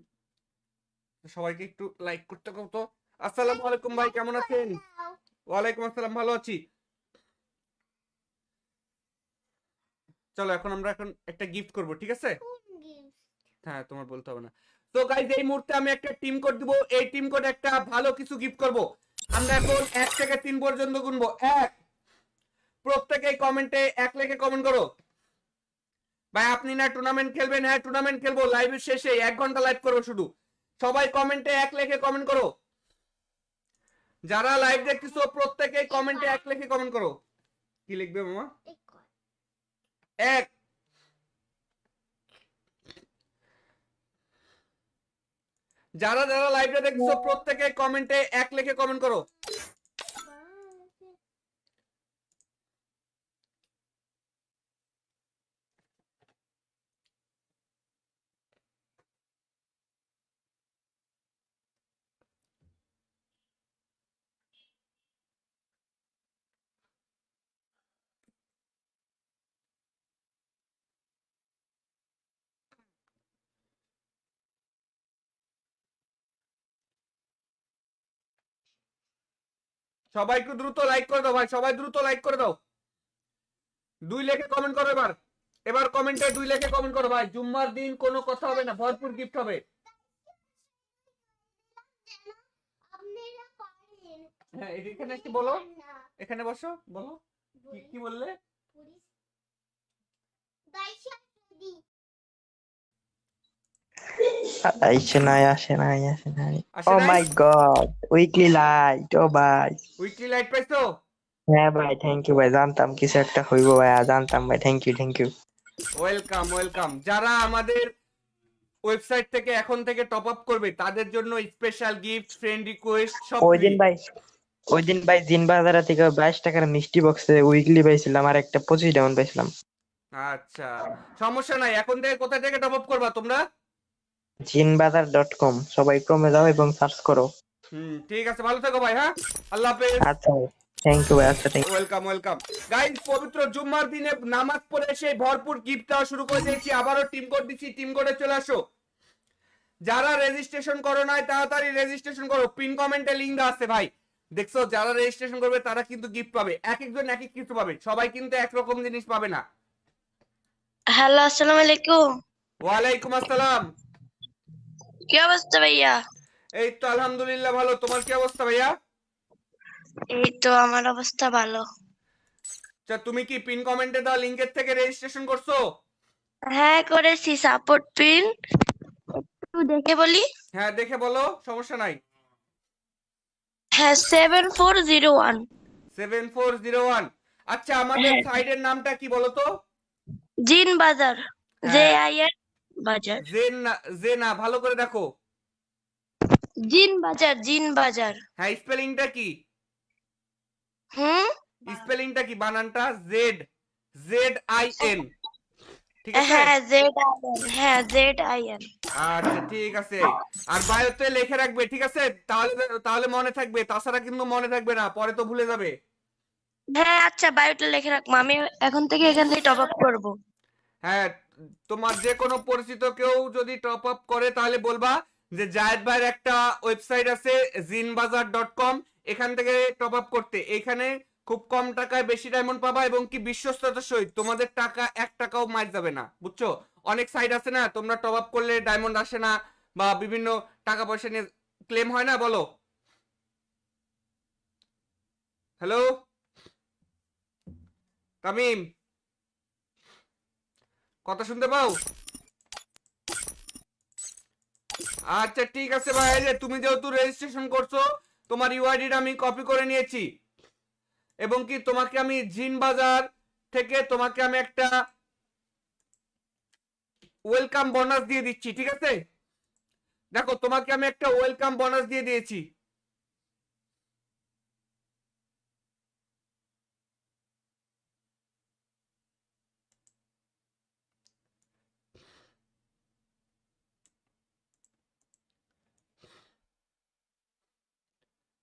সবাইকে একটু লাইক করতে কও তো। আসসালামু আলাইকুম ভাই, কেমন আছেন? ওয়ালাইকুম আসসালাম, ভালো আছি। চলো এখন আমরা একটা গিফট করব, ঠিক আছে? হ্যাঁ, তোমার বলতে হবে না। তো গাইজ এই মুহূর্তে আমি একটা টিম কোড দিব, এই টিম কোড একটা ভালো কিছু গিফট করব। আমরা এখন 1 থেকে 3 পর্যন্ত গুনবো। 1, প্রত্যেকেই কমেন্টে 1 লিখে কমেন্ট করো। ভাই আপনি না টুর্নামেন্ট খেলবেন? হ্যাঁ টুর্নামেন্ট খেলবো, লাইভের শেষে 1 ঘন্টা লাইভ করবো শুধু। সবাই কমেন্টে 1 লিখে কমেন্ট করো। যারা লাইভ দেখতেছো প্রত্যেকেই কমেন্টে 1 লিখে কমেন্ট করো। কি লিখবে মামা? 1। যারা যারা লাইভটা দেখছো প্রত্যেকে কমেন্টে 1 লিখে কমেন্ট করো। সবাই একটু দ্রুত লাইক করে দাও ভাই, সবাই দ্রুত লাইক করে দাও। 2 লিখে কমেন্ট করো এবার। এবার কমেন্টে 2 লিখে কমেন্ট করো ভাই। জুম্মার দিন কোনো কথা হবে না, ভরপুর গিফট হবে। হ্যাঁ এখানে একটু বলো, এখানে বসো, বলো কি কি বললে? আসে নাই, আসে নাই, আসে নাই। আসে ও নাই? মাই গড, উইকলি লাইট, ও ভাই। উইকলি লাইট পাইছো? হ্যাঁ ভাই, থ্যাংক ইউ ভাই, জানতাম কিছু একটা হইব ভাই, জানতাম ভাই, thank you, thank you. Welcome welcome. যারা আমাদের ওয়েবসাইট থেকে এখন থেকে টপ আপ করবে তাদের জন্য স্পেশাল গিফট, ফ্রেন্ড রিকোয়েস্ট সব ওই ফ্রি। দিন ভাই, ওই দিন ভাই জিন বাজারা থেকে 22 টাকার মিষ্টি বক্সে উইকলি পাইছিলাম, আর একটা 25 ডায়মন্ড পাইছিলাম। আচ্ছা, সমস্যা নাই। এখন থেকে কোথা থেকে টপ আপ করবা তোমরা? জিনবাজার.com, সবাই ক্রমে যাও এবং সার্চ করো। ঠিক আছে, ভালো থেকো ভাই। হ্যাঁ, আল্লাহ হাফেজ। আচ্ছা ভাই, থ্যাংক ইউ ভাই, আচ্ছা thank you. Welcome welcome. Guys পবিত্র জুম্মার দিনে নামাজ পড়ে সেই ভরপুর গিফট দেওয়া শুরু করে দিয়েছি। আবারও টিম কোড দিচ্ছি, টিম কোডে চলে আসো। যারা রেজিস্ট্রেশন করো নাই তাড়াতাড়ি রেজিস্ট্রেশন করো, পিন কমেন্টে লিংক দেওয়া আছে ভাই। দেখছো, যারা রেজিস্ট্রেশন করবে তারা কিন্তু গিফট পাবে, এক একজন এক এক কিছু পাবে, সবাই কিন্তু একরকম জিনিস পাবে না। হ্যালো, আসসালামু আলাইকুম। ওয়ালাইকুম আসসালাম। কি অবস্থা ভাইয়া? এই তো আলহামদুলিল্লাহ ভালো, তোমার কি অবস্থা ভাইয়া? এই তো আমার অবস্থা ভালো। আচ্ছা, তুমি কি পিন কমেন্টে দেওয়া লিংকের থেকে রেজিস্ট্রেশন করছো? হ্যাঁ করেছি, সাপোর্ট পিন একটু দেখে বলি। হ্যাঁ দেখে বলো, সমস্যা নাই। হ্যাঁ 7401। 7401। আচ্ছা, আমাদের হ্যাঁ সাইডের নামটা কি বলো তো? জিন বাজার, হ্যাঁ, JIN বাজার। জে না, ভালো করে দেখো। জিন বাজার, জিন বাজার। হ্যাঁ, স্পেলিংটা কি? হুম। স্পেলিংটা কি বানানটা? জেড, ZIN, ঠিক আছে? হ্যাঁ ZIN, হ্যাঁ ZIN। আচ্ছা ঠিক আছে। আর বায়োতে লিখে রাখবে, ঠিক আছে? তাহলে তাহলে মনে থাকবে, তাছাড়া কিন্তু মনে থাকবে না, পরে তো ভুলে যাবে। হ্যাঁ আচ্ছা, বায়োটা লিখে রাখবো, আমি এখন থেকে এখান থেকে টপ আপ করবো। হ্যাঁ, তোমার যে কোনো পরিচিত কেউ যদি টপ আপ করে তাহলে বলবা যে জায়েদ ভাইয়ের একটা ওয়েবসাইট আছে jinbazar.com, এখান থেকে টপ আপ করতে। এখানে খুব কম টাকায় বেশি ডায়মন্ড পাবা এবং কি বিশ্বস্ততার সহিত তোমাদের টাকা 1 টাকাও মার যাবে না, বুঝছো? অনেক সাইট আছে না, তোমরা টপ আপ করলে ডায়মন্ড আসে না বা বিভিন্ন টাকা পয়সা নিয়ে ক্লেম হয় না, বলো। হ্যালো তামিম, কথা শুনতে পাও? আচ্ছা ঠিক আছে ভাই, এই যে তুমি যেহেতু রেজিস্ট্রেশন করছো তোমার ইউআইডিটা আমি কপি করে নিয়েছি এবং কি তোমাকে আমি জিন বাজার থেকে তোমাকে আমি একটা ওয়েলকাম বোনাস দিয়ে দিচ্ছি, ঠিক আছে? দেখো, তোমাকে আমি একটা ওয়েলকাম বোনাস দিয়ে দিয়েছি।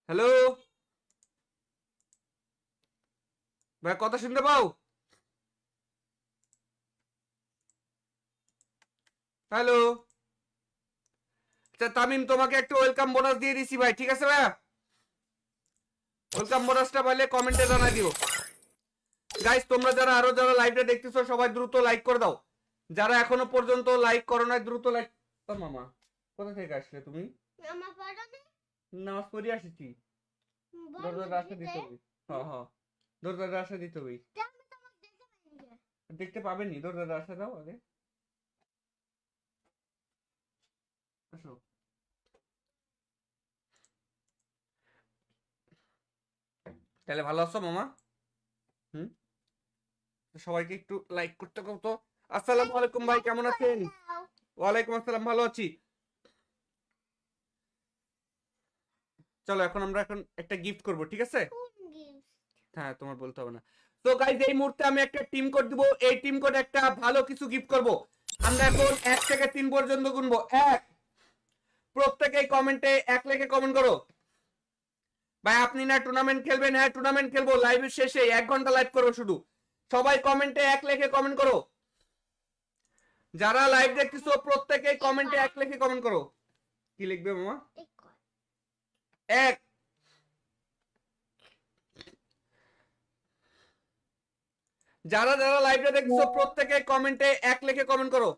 হ্যালো ভাই, কথা শুনতে পাও? হ্যালো। আচ্ছা তামিম, তোমাকে একটা ওয়েলকাম বোনাস দিয়ে দিছি ভাই, ঠিক আছে ভাইয়া? ওয়েলকাম বোনাসটা পাইলে কমেন্টে জানাই দিও। গাইস তোমরা যারা লাইভটা দেখতেছো সবাই দ্রুত লাইক করে দাও। যারা এখনো পর্যন্ত লাইক করো নাই দ্রুত লাইক। ও মামা কোথা থেকে আসলে তুমি? নামাজ পড়ে আসছি। দরজাটা আসা দিতে হবে। হ্যাঁ হ্যাঁ দরজাটা আসা দিতে হবে। দেখতে পাবেননি, দরজাটা আসা দাও আগে। আসো। তাহলে ভালো আছো মামা? হুম, সবাইকে একটু লাইক করতে কও তো। আসসালামু আলাইকুম ভাই, কেমন আছেন? ওয়ালাইকুম আসসালাম, ভালো আছি। চলো এখন একটা গিফট করব, ঠিক আছে? হ্যাঁ তোমার বলতে হবে না। তো গাইজ এই মুহূর্তে আমি একটা টিম কোড দিব। এই টিম কোড একটা ভালো কিছু গিফট করব। আমরা এখন 1 থেকে 3 পর্যন্ত গুনবো। 1, প্রত্যেকেই কমেন্টে 1 লিখে কমেন্ট করো। ভাই আপনি না টুর্নামেন্ট খেলবেন? হ্যাঁ টুর্নামেন্ট খেলবো, লাইভের শেষে 1 ঘন্টা লাইভ করবো শুধু। সবাই কমেন্টে 1 লিখে কমেন্ট করো। যারা লাইভ দেখতেছো প্রত্যেকেই কমেন্টে 1 লিখে কমেন্ট করো। কি লিখবে মামা? 1। যারা লাইভটা দেখছো প্রত্যেকে কমেন্টে 1 লিখে কমেন্ট করো।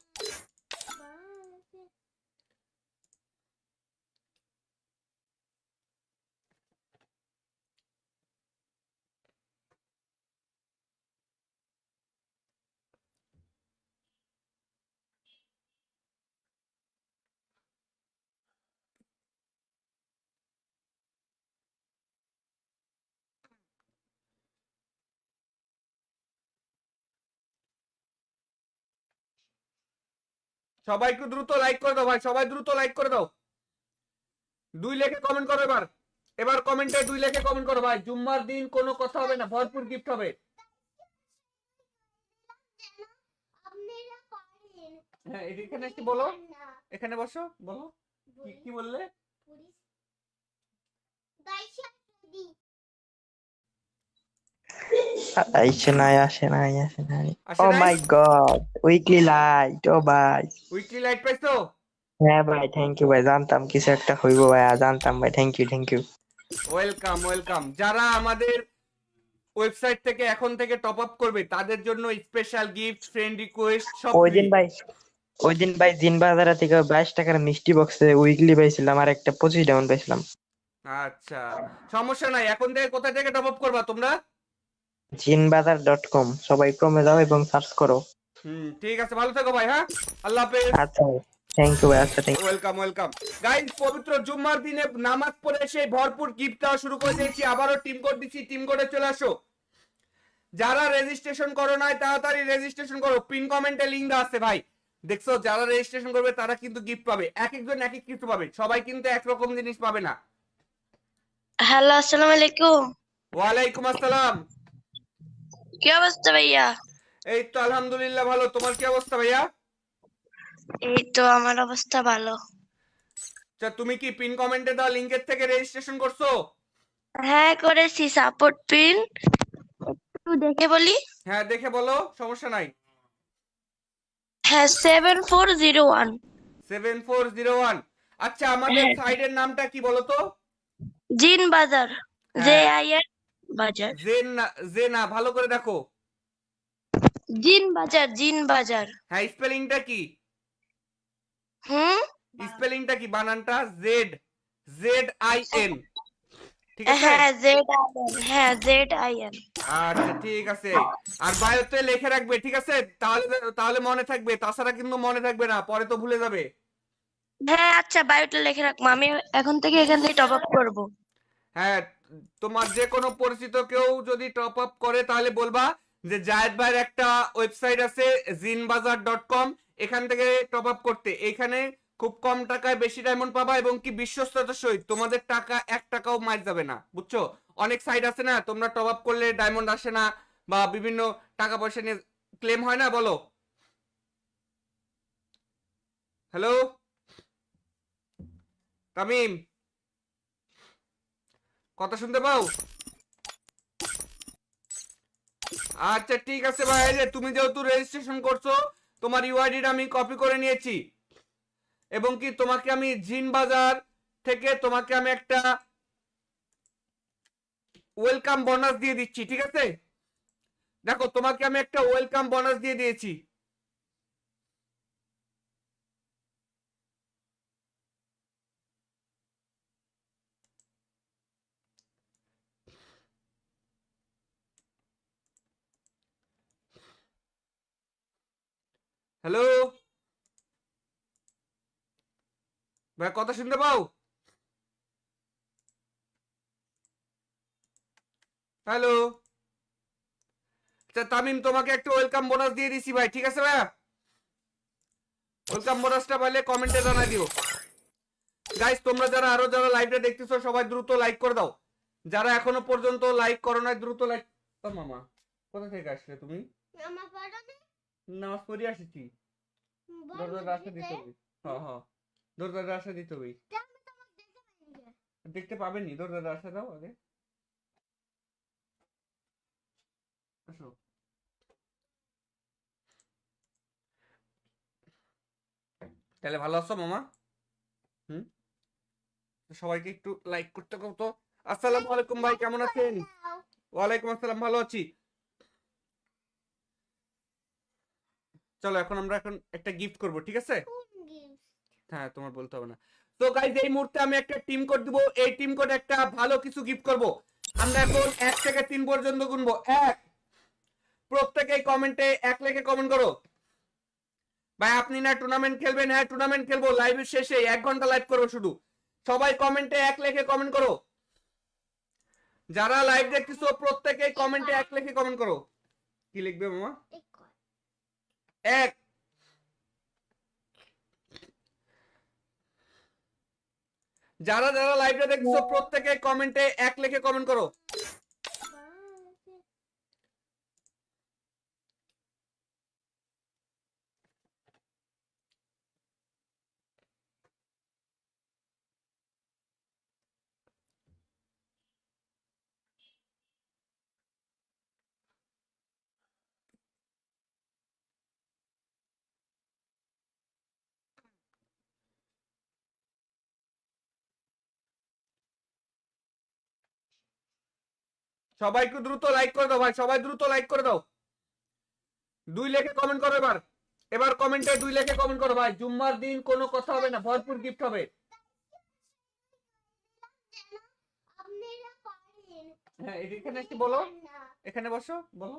সবাই একটু দ্রুত লাইক করে দাও ভাই, সবাই দ্রুত লাইক করে দাও। 2 লিখে কমেন্ট করো এবার। এবার কমেন্টে 2 লিখে কমেন্ট করো ভাই। জুম্মার দিন কোনো কথা হবে না, ভরপুর গিফট হবে। হ্যাঁ এখানে একটু বলো, এখানে বসো, বলো কি বললে? আসে নাই। আসে ও নাই? মাই গড, উইকলি লাইট, ও ভাই। উইকলি লাইট পাইছো? হ্যাঁ ভাই, থ্যাংক ইউ ভাই, জানতাম কিছু একটা হইব ভাই, জানতাম ভাই, থ্যাংক ইউ। Welcome welcome. যারা আমাদের ওয়েবসাইট থেকে এখন থেকে টপ আপ করবে তাদের জন্য স্পেশাল গিফট, ফ্রেন্ড রিকোয়েস্ট সব ওই ফ্রি। দিন ভাই জিন বাজার থেকে 22 টাকার মিষ্টি বক্সে উইকলি পাইছিলাম, আর একটা 25 ডাউন পাইছিলাম। আচ্ছা সমস্যা নাই, এখন থেকে কোথা থেকে টপ আপ করবা তোমরা? জিনবাজার.com, সবাই ক্রমে যাও এবং সার্চ করো। ঠিক আছে, ভালো থেকো ভাই। হ্যাঁ আল্লাহ হাফেজ। আচ্ছা ভাই, থ্যাংক ইউ ভাই, আচ্ছা থ্যাংক ওয়েলকাম ওয়েলকাম। গাইস পবিত্র জুম্মার দিনে নামাজ পড়ে এসে ভরপুর গিফট দেওয়া শুরু করে দিয়েছি। আবারও টিম কোড দিচ্ছি, টিম কোডে চলে আসো। যারা রেজিস্ট্রেশন করো নাই তাড়াতাড়ি রেজিস্ট্রেশন করো, পিন কমেন্টে লিংক দেওয়া আছে ভাই। দেখছো যারা রেজিস্ট্রেশন করবে তারা কিন্তু গিফট পাবে, এক একজন এক এক কিছু পাবে, সবাই কিন্তু একরকম জিনিস পাবে না। হ্যালো, আসসালামু আলাইকুম। ওয়ালাইকুম আসসালাম। কি অবস্থা ভাইয়া? এই তো আলহামদুলিল্লাহ ভালো, তোমার কি অবস্থা ভাইয়া? এই তো আমার অবস্থা ভালো। আচ্ছা তুমি কি পিন কমেন্টে দেওয়া লিংকের থেকে রেজিস্ট্রেশন করছো? হ্যাঁ করেছি, সাপোর্ট পিন একটু দেখে বলি। হ্যাঁ দেখে বলো, সমস্যা নাই। হ্যাঁ 7401। 7401। আচ্ছা আমাদের হ্যাঁ সাইডের নামটা কি বলো তো? জিন বাজার, হ্যাঁ JIN বাজার। জে না, ভালো করে দেখো। জিন বাজার। হ্যাঁ স্পেলিংটা কি? হুম। স্পেলিংটা কি, বানানটা? ZZIN, ঠিক আছে? হ্যাঁ ZIN। আচ্ছা ঠিক আছে। আর বায়োতে লিখে রাখবে, ঠিক আছে? তাহলে তাহলে মনে থাকবে, তাছাড়া কিন্তু মনে থাকবে না, পরে তো ভুলে যাবে। হ্যাঁ আচ্ছা, বায়োটা লিখে রাখবো, আমি এখন থেকে এখান থেকে টপ আপ করবো। হ্যাঁ তোমার যে কোনো পরিচিত কেউ যদি টপ আপ করে তাহলে বলবা যে জায়েদ ভাইয়ের একটা ওয়েবসাইট আছে jinbazar.com, এখান থেকে টপ আপ করতে। এখানে খুব কম টাকায় বেশি ডায়মন্ড পাবা এবং কি বিশ্বস্ততার সহিত তোমাদের টাকা 1 টাকাও মার যাবে না, বুঝছো? অনেক সাইট আছে না, তোমরা টপ আপ করলে ডায়মন্ড আসে না বা বিভিন্ন টাকা পয়সা নিয়ে ক্লেম হয় না, বলো। হ্যালো তামিম, কথা শুনতে পাও? আচ্ছা ঠিক আছে ভাই, এই যে তুমি যেহেতু রেজিস্ট্রেশন করছো তোমার ইউআইডিটা আমি কপি করে নিয়েছি এবং কি তোমাকে আমি জিন বাজার থেকে তোমাকে আমি একটা ওয়েলকাম বোনাস দিয়ে দিচ্ছি, ঠিক আছে? দেখো তোমাকে আমি একটা ওয়েলকাম বোনাস দিয়ে দিয়েছি। হ্যালো ভাই, কথা শুনতে পাও? হ্যালো, তামিম তোমাকে একটা ওয়েলকাম বোনাস দিয়ে দিছি ভাই, ঠিক আছে ভাইয়া? ওয়েলকাম বোনাসটা পাইলে কমেন্টে জানাই দিও। গাইস তোমরা যারা লাইভটা দেখতেছো সবাই দ্রুত লাইক করে দাও। যারা এখনো পর্যন্ত লাইক করো নাই দ্রুত লাইক। ও মামা, কোথা থেকে আসলে তুমি? নামাজ পড়ে আসছি। দরজার রাস্তা দিতে হবে। হ্যাঁ হ্যাঁ, দরজার রাস্তা দিতে হবে। দেখতে পাবেননি, দরজার রাস্তা দাও আগে। আসো। তাহলে ভালো আছো মামা? হুম, সবাইকে একটু লাইক করতে কও তো। আসসালামু আলাইকুম ভাই, কেমন আছেন? ওয়ালাইকুম আসসালাম, ভালো আছি। চলো আমরা এখন একটা গিফট করব, ঠিক আছে? হ্যাঁ, তোমার বলতে হবে না। তো গাইজ এই মুহূর্তে আমি একটা টিম কোড দিব। এই টিম কোড একটা ভালো কিছু গিফট করব। আমরা এখন 1 থেকে 3 পর্যন্ত গুনবো। 1, প্রত্যেকেই কমেন্টে 1 লিখে কমেন্ট করো। ভাই আপনি না টুর্নামেন্ট খেলবেন? হ্যাঁ টুর্নামেন্ট খেলবো, লাইভের শেষে 1 ঘন্টা লাইভ করবো শুধু। সবাই কমেন্টে 1 লিখে কমেন্ট করো। যারা লাইভ দেখতেছো প্রত্যেকেই কমেন্টে 1 লিখে কমেন্ট করো। কি লিখবে মামা? 1। যারা লাইভটা দেখছো প্রত্যেকে কমেন্টে 1 লিখে কমেন্ট করো। সবাই একটু দ্রুত লাইক করে দাও ভাই, সবাই দ্রুত লাইক করে দাও। 2 লিখে কমেন্ট করো এবার। এবার কমেন্টে 2 লিখে কমেন্ট করো ভাই। জুম্মার দিন কোনো কথা হবে না, ভরপুর গিফট হবে। হ্যাঁ এখানে কি বলো, এখানে বসো, বলো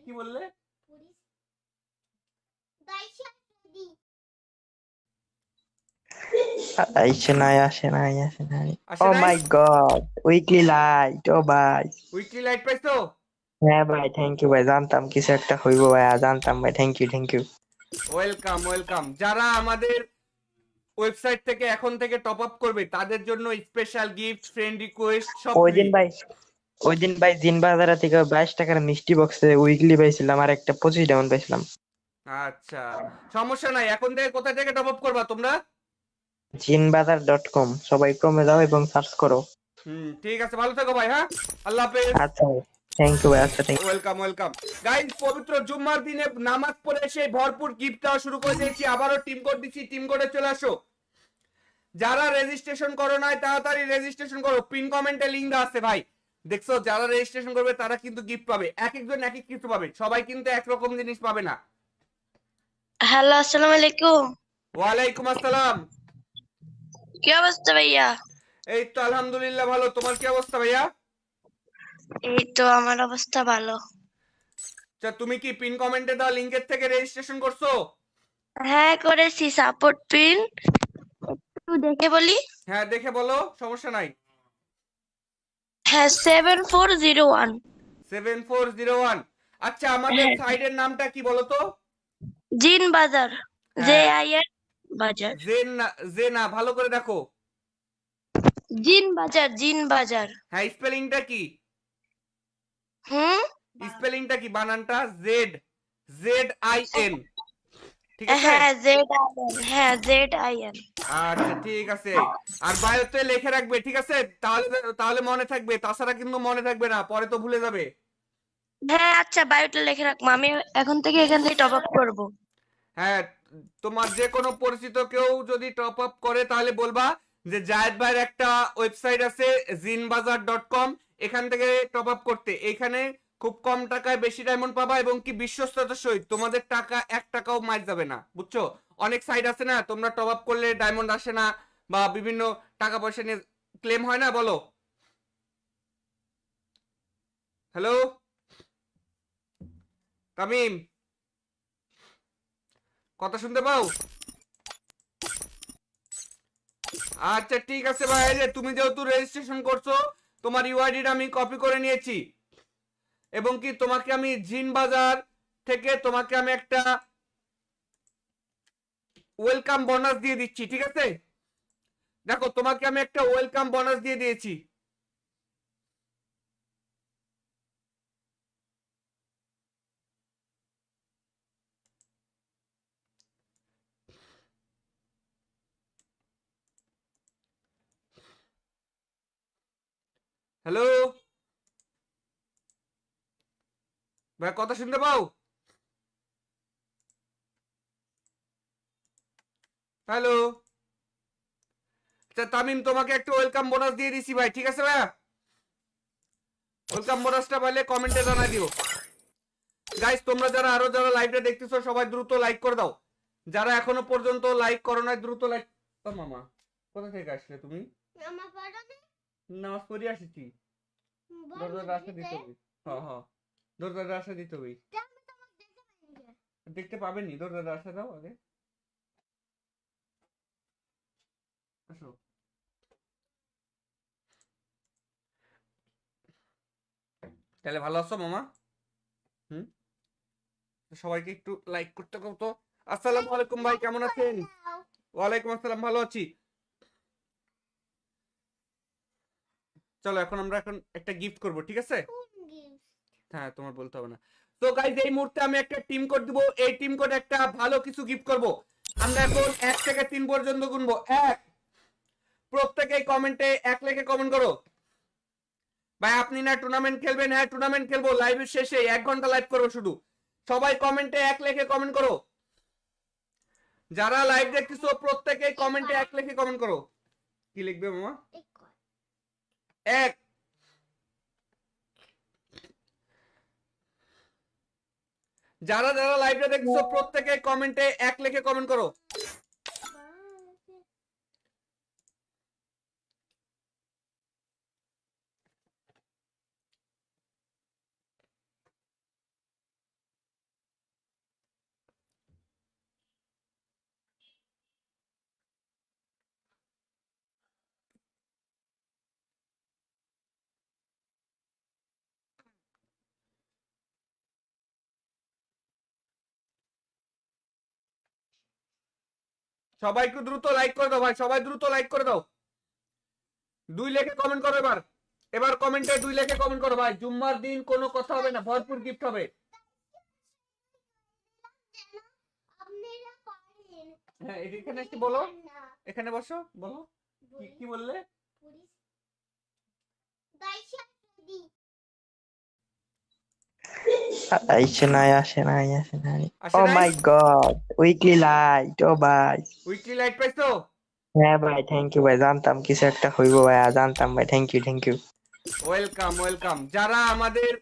কি বললে? আসে নাই। আসে ও নাই? মাই গড, উইকলি লাইট, ও ভাই। উইকলি লাইট পাইছো? হ্যাঁ ভাই, থ্যাংক ইউ ভাই, জানতাম কিছু একটা হইবো ভাই, জানতাম ভাই, থ্যাংক ইউ। Welcome welcome. যারা আমাদের ওয়েবসাইট থেকে এখন থেকে টপ আপ করবে তাদের জন্য স্পেশাল গিফট, ফ্রেন্ড রিকোয়েস্ট সব ওই ফ্রি। দিন ভাই জিন বাজারা থেকে 22 টাকার মিষ্টি বক্সে উইকলি পাইছিলাম, আর একটা 25 ডাউন পাইছিলাম। আচ্ছা, সমস্যা নাই। এখন থেকে কোথা থেকে টপ আপ করবা তোমরা? jinbazar.com, সবাই ক্রমে যাও এবং সার্চ করো। ঠিক আছে, ভালো থেকো ভাই। হ্যাঁ, আল্লাহ হাফেজ। আচ্ছা, থ্যাংক ইউ ভাই, আচ্ছা thank you। Welcome welcome. Guys পবিত্র জুম্মার দিনে নামাজ পড়ে সেই ভরপুর গিফট দেওয়া শুরু করে দিয়েছি। আবারও টিম কোড দিচ্ছি, টিম কোডে চলে আসো। যারা রেজিস্ট্রেশন করো নাই তাড়াতাড়ি রেজিস্ট্রেশন করো, পিন কমেন্টে লিংক দেওয়া আছে ভাই। দেখছো, যারা রেজিস্ট্রেশন করবে তারা কিন্তু গিফট পাবে। এক একজন এক এক কিছু পাবে, সবাই কিন্তু একরকম জিনিস পাবে না। হ্যালো, আসসালামু আলাইকুম। ওয়ালাইকুম আসসালাম। কি অবস্থা ভাইয়া? এই তো আলহামদুলিল্লাহ ভালো। তোমার কি অবস্থা ভাইয়া? এই তো আমার অবস্থা ভালো। তুমি কি পিন কমেন্টে দেওয়া লিংকের থেকে রেজিস্ট্রেশন করছো? হ্যাঁ করেছি, সাপোর্ট পিন একটু দেখে বলি। হ্যাঁ দেখে বলো, সমস্যা নাই। হ্যাঁ 7401। 7401। আচ্ছা, আমাদের হ্যাঁ, সাইডের নামটা কি বলো তো? জিন বাজার, হ্যাঁ, JIN বাজার। জে না, ভালো করে দেখো। জিন বাজার। হ্যাঁ, স্পেলিংটা কি? হুম, স্পেলিংটা কি, বানানটা? জেড, ZIN, ঠিক আছে? হ্যাঁ ZIN, হ্যাঁ ZIN। আচ্ছা ঠিক আছে। আর বায়োতে লিখে রাখবে, ঠিক আছে? তাহলে তাহলে মনে থাকবে, তাছাড়া কিন্তু মনে থাকবে না, পরে তো ভুলে যাবে। হ্যাঁ আচ্ছা, বায়োটা লিখে রাখবো, আমি এখন থেকে এখান থেকে টপ আপ করবো। হ্যাঁ, তোমার যে কোনো পরিচিত কেউ যদি টপ আপ করে তাহলে বলবা যে জায়েদ ভাইয়ের একটা ওয়েবসাইট আছে jinbazar.com, এখান থেকে টপ আপ করতে। এখানে খুব কম টাকায় বেশি ডায়মন্ড পাবা এবং কি বিশ্বস্ততার সহিত তোমাদের টাকা 1 টাকাও মার যাবে না, বুঝছো? অনেক সাইট আছে না, তোমরা টপ আপ করলে ডায়মন্ড আসে না বা বিভিন্ন টাকা পয়সা নিয়ে ক্লেম হয় না, বলো। হ্যালো তামিম, কথা শুনতে পাও? আচ্ছা ঠিক আছে ভাই, এই যে তুমি যেহেতু রেজিস্ট্রেশন করছো, তোমার ইউআইডিটা আমি কপি করে নিয়েছি এবং কি তোমাকে আমি জিন বাজার থেকে তোমাকে আমি একটা ওয়েলকাম বোনাস দিয়ে দিচ্ছি, ঠিক আছে? দেখো তোমাকে আমি একটা ওয়েলকাম বোনাস দিয়ে দিয়েছি। হ্যালো ভাই, কথা শুনতে পাও? হ্যালো, আচ্ছা তামিম, তোমাকে একটা ওয়েলকাম বোনাস দিয়ে দিছি ভাই, ঠিক আছে ভাইয়া? ওয়েলকাম বোনাসটা পাইলে কমেন্টে জানাই দিও। গাইস, তোমরা যারা লাইভটা দেখতেছো সবাই দ্রুত লাইক করে দাও। যারা এখনো পর্যন্ত লাইক করো নাই দ্রুত লাইক। ও মামা, কোথা থেকে আসলে তুমি? নামাজ পড়ে আসছি। দরজার রাস্তা দিতে হবে। হ্যাঁ হ্যাঁ, দরজার রাস্তা দিতে হবে। দেখতে পাবেননি, দরজার রাস্তা দাও আগে। আসো। তাহলে ভালো আছো মামা? হুম, সবাইকে একটু লাইক করতে কও তো। আসসালামু আলাইকুম ভাই, কেমন আছেন? ওয়ালাইকুম আসসালাম, ভালো আছি। চলো এখন একটা গিফট করব, ঠিক আছে? হ্যাঁ, তোমার বলতে হবে না। তো গাইজ, এই মুহূর্তে আমি একটা টিম কোড দিব। এই টিম কোড একটা ভালো কিছু গিফট করব। আমরা এখন 1 থেকে 3 পর্যন্ত গুনবো। 1, প্রত্যেকেই কমেন্টে 1 লিখে কমেন্ট করো। ভাই আপনি না টুর্নামেন্ট খেলবেন? হ্যাঁ টুর্নামেন্ট খেলবো, লাইভের শেষে 1 ঘন্টা লাইভ করবো শুধু। সবাই কমেন্টে 1 লিখে কমেন্ট করো। যারা লাইভ দেখতেছো প্রত্যেকেই কমেন্টে 1 লিখে কমেন্ট করো। কি লিখবে মামা? 1। যারা লাইভটা দেখছো প্রত্যেকে কমেন্টে 1 লিখে কমেন্ট করো। সবাই একটু দ্রুত লাইক করে দাও ভাই, সবাই দ্রুত লাইক করে দাও। 2 লিখে কমেন্ট করো এবার। এবার কমেন্টে 2 লিখে কমেন্ট করো ভাই। জুম্মার দিন কোনো কথা হবে না, ভরপুর গিফট হবে। হ্যাঁ, এখানে একটু বলো, এখানে বসো, বলো কি বললে? আসে নাই। আসে ও নাই? মাই গড, উইকলি লাইট, ও ভাই। উইকলি লাইট পাইছো? হ্যাঁ ভাই, থ্যাংক ইউ ভাই, জানতাম কিছু একটা হইব ভাই, জানতাম ভাই, থ্যাংক ইউ। Welcome welcome. যারা আমাদের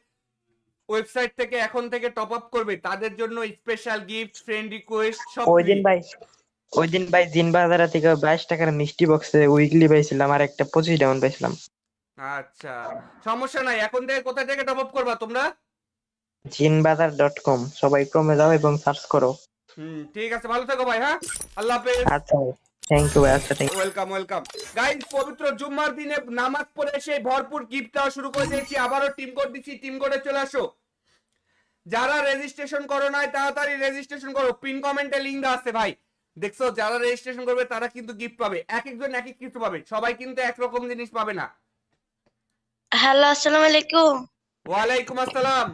ওয়েবসাইট থেকে এখন থেকে টপ আপ করবে তাদের জন্য স্পেশাল গিফট, ফ্রেন্ড রিকোয়েস্ট সব ওই ফ্রি। দিন ভাই ওই দিন ভাই জিন বাজার থেকে 22 টাকার মিষ্টি বক্সে উইকলি পাইছিলাম আর একটা 25 ডায়মন্ড পাইছিলাম। আচ্ছা, সমস্যা নাই। এখন থেকে কোথা থেকে টপ আপ করবা তোমরা? jinbazar.com, সবাই ক্রমে যাও এবং সার্চ করো। ঠিক আছে, ভালো থেকো ভাই। হ্যাঁ, আল্লাহ হাফেজ। আচ্ছা ভাই, থ্যাংক ইউ ভাই, আচ্ছা থ্যাংক ওয়েলকাম ওয়েলকাম। গাইস, পবিত্র জুম্মার দিনে নামাজ পড়ে সেই ভরপুর গিফট দেওয়া শুরু করে দিয়েছি। আবারও টিম কোড দিচ্ছি, টিম কোডে চলে আসো। যারা রেজিস্ট্রেশন করো নাই তাড়াতাড়ি রেজিস্ট্রেশন করো, পিন কমেন্টে লিংক দেওয়া আছে ভাই। দেখছো, যারা রেজিস্ট্রেশন করবে তারা কিন্তু গিফট পাবে। এক একজন এক এক কিছু পাবে, সবাই কিন্তু একরকম জিনিস পাবে না। হ্যালো, আসসালামু আলাইকুম। ওয়ালাইকুম আসসালাম।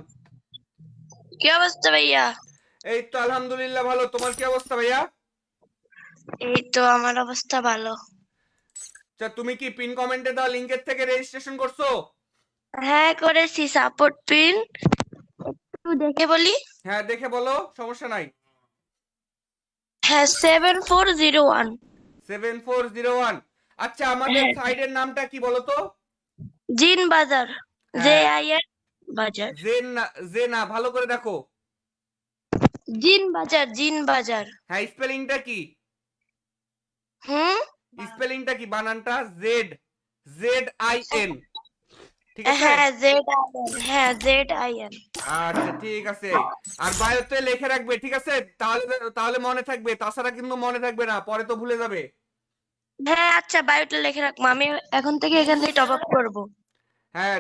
কি অবস্থা ভাইয়া? এই তো আলহামদুলিল্লাহ ভালো। তোমার কি অবস্থা ভাইয়া? এই তো আমার অবস্থা ভালো। আচ্ছা, তুমি কি পিন কমেন্টে দেওয়া লিংকের থেকে রেজিস্ট্রেশন করছো? হ্যাঁ করেছি, সাপোর্ট পিন একটু দেখে বলি। হ্যাঁ, দেখে বলো, সমস্যা নাই। হ্যাঁ 7401। 7401। আচ্ছা, আমাদের হ্যাঁ, সাইডের নামটা কি বলো তো? জিন বাজার, হ্যাঁ, JIN বাজার। জে না, ভালো করে দেখো। জিন বাজার, জিন বাজার। হ্যাঁ, স্পেলিংটা কি? হুম। স্পেলিংটা কি? বানানটা জেড, ZIN, ঠিক আছে? হ্যাঁ ZIN, হ্যাঁ ZIN। আচ্ছা ঠিক আছে। আর বায়োতে লিখে রাখবে, ঠিক আছে? তাহলে তাহলে মনে থাকবে, তাছাড়া কিন্তু মনে থাকবে না, পরে তো ভুলে যাবে। হ্যাঁ আচ্ছা, বায়োটা লিখে রাখবো, আমি এখন থেকে এখান থেকে টপ আপ করবো। হ্যাঁ,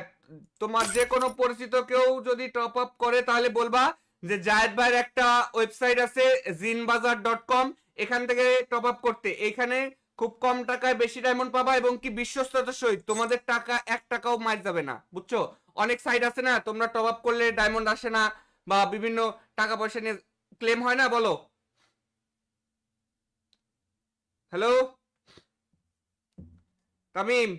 তোমার যে কোনো পরিচিত কেউ যদি টপ আপ করে তাহলে বলবা যে জায়েদ ভাইয়ের একটা ওয়েবসাইট আছে jinbazar.com, এখান থেকে টপ আপ করতে। এখানে খুব কম টাকায় বেশি ডায়মন্ড পাবা এবং কি বিশ্বস্ততার সহিত তোমাদের টাকা 1 টাকাও মার যাবে না, বুঝছো? অনেক সাইট আছে না, তোমরা টপ আপ করলে ডায়মন্ড আসে না বা বিভিন্ন টাকা পয়সা নিয়ে ক্লেম হয় না, বলো। হ্যালো তামিম,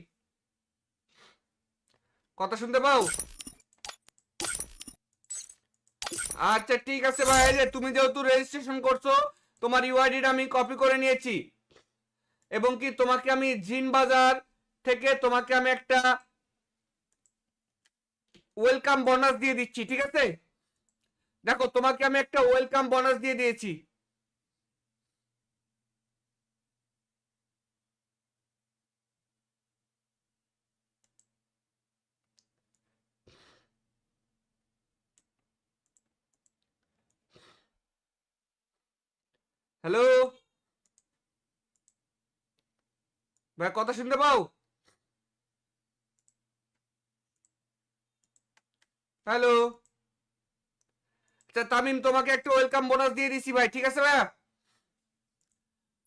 কথা শুনতে পাও? আচ্ছা ঠিক আছে ভাই, এই যে তুমি যেহেতু রেজিস্ট্রেশন করছো, তোমার ইউআইডিটা আমি কপি করে নিয়েছি এবং কি তোমাকে আমি জিন বাজার থেকে তোমাকে আমি একটা ওয়েলকাম বোনাস দিয়ে দিচ্ছি, ঠিক আছে? দেখো, তোমাকে আমি একটা ওয়েলকাম বোনাস দিয়ে দিয়েছি। হ্যালো ভাই, কথা শুনতে পাও? হ্যালো। আচ্ছা তামিম, তোমাকে একটা ওয়েলকাম বোনাস দিয়ে দিছি ভাই, ঠিক আছে ভাইয়া?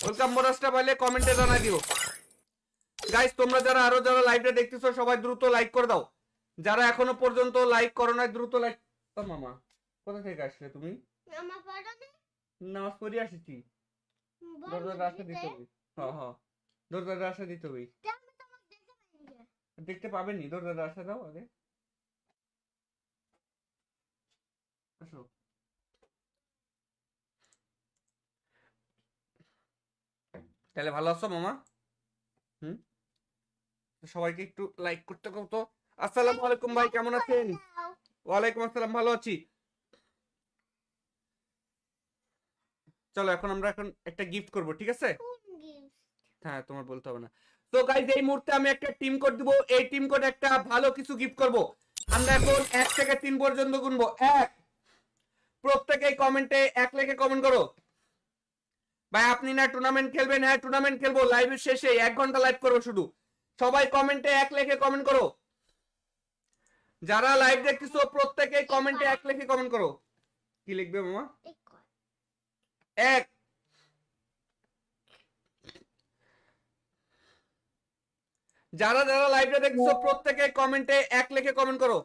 ওয়েলকাম বোনাসটা পাইলে কমেন্টে জানাই দিও। গাইস, তোমরা যারা আরো যারা লাইভটা দেখতেছো সবাই দ্রুত লাইক করে দাও। যারা এখনো পর্যন্ত লাইক করো নাই দ্রুত লাইক। ও মামা, কোথা থেকে আসলে তুমি? নামাজ পড়ে আসছি। দরজার রাস্তা দিতে হবে। হ্যাঁ হ্যাঁ, দরজার রাস্তা দিতে হবে। দেখতে পাবেননি, দরজার রাস্তা দাও আগে। আসো। তাহলে ভালো আছো মামা? হুম। সবাইকে একটু লাইক করতে কও তো। আসসালামু আলাইকুম ভাই, কেমন আছেন? ওয়ালাইকুম আসসালাম, ভালো আছি। চলো এখন একটা গিফট করব, ঠিক আছে? হ্যাঁ, তোমার বলতে হবে না। তো গাইজ, এই মুহূর্তে আমি একটা টিম কোড দিব। এই টিম কোড একটা ভালো কিছু গিফট করব। আমরা এখন 1 থেকে 3 পর্যন্ত গুনবো। 1, প্রত্যেকেই কমেন্টে 1 লিখে কমেন্ট করো। ভাই আপনি না টুর্নামেন্ট খেলবেন? হ্যাঁ টুর্নামেন্ট খেলবো, লাইভের শেষে 1 ঘন্টা লাইভ করবো শুধু। সবাই কমেন্টে 1 লিখে কমেন্ট করো। যারা লাইভ দেখতেছো প্রত্যেকেই কমেন্টে 1 লিখে কমেন্ট করো। কি লিখবে মামা? 1। যারা যারা লাইভটা দেখছো প্রত্যেকে কমেন্টে 1 লিখে কমেন্ট করো।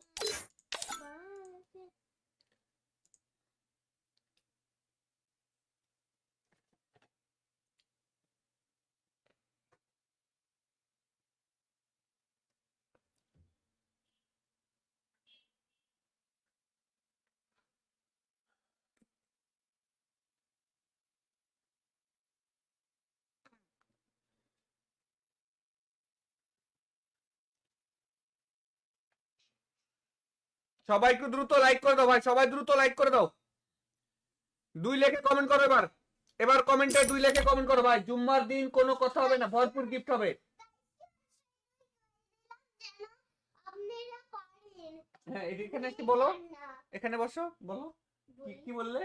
সবাই একটু দ্রুত লাইক করে দাও ভাই, সবাই দ্রুত লাইক করে দাও। 2 লিখে কমেন্ট করো এবার। এবার কমেন্টে 2 লিখে কমেন্ট করো ভাই। জুম্মার দিন কোনো কথা হবে না, ভরপুর গিফট হবে। হ্যাঁ, এখানে এসে বলো, এখানে বসো, বলো কি কি বললে?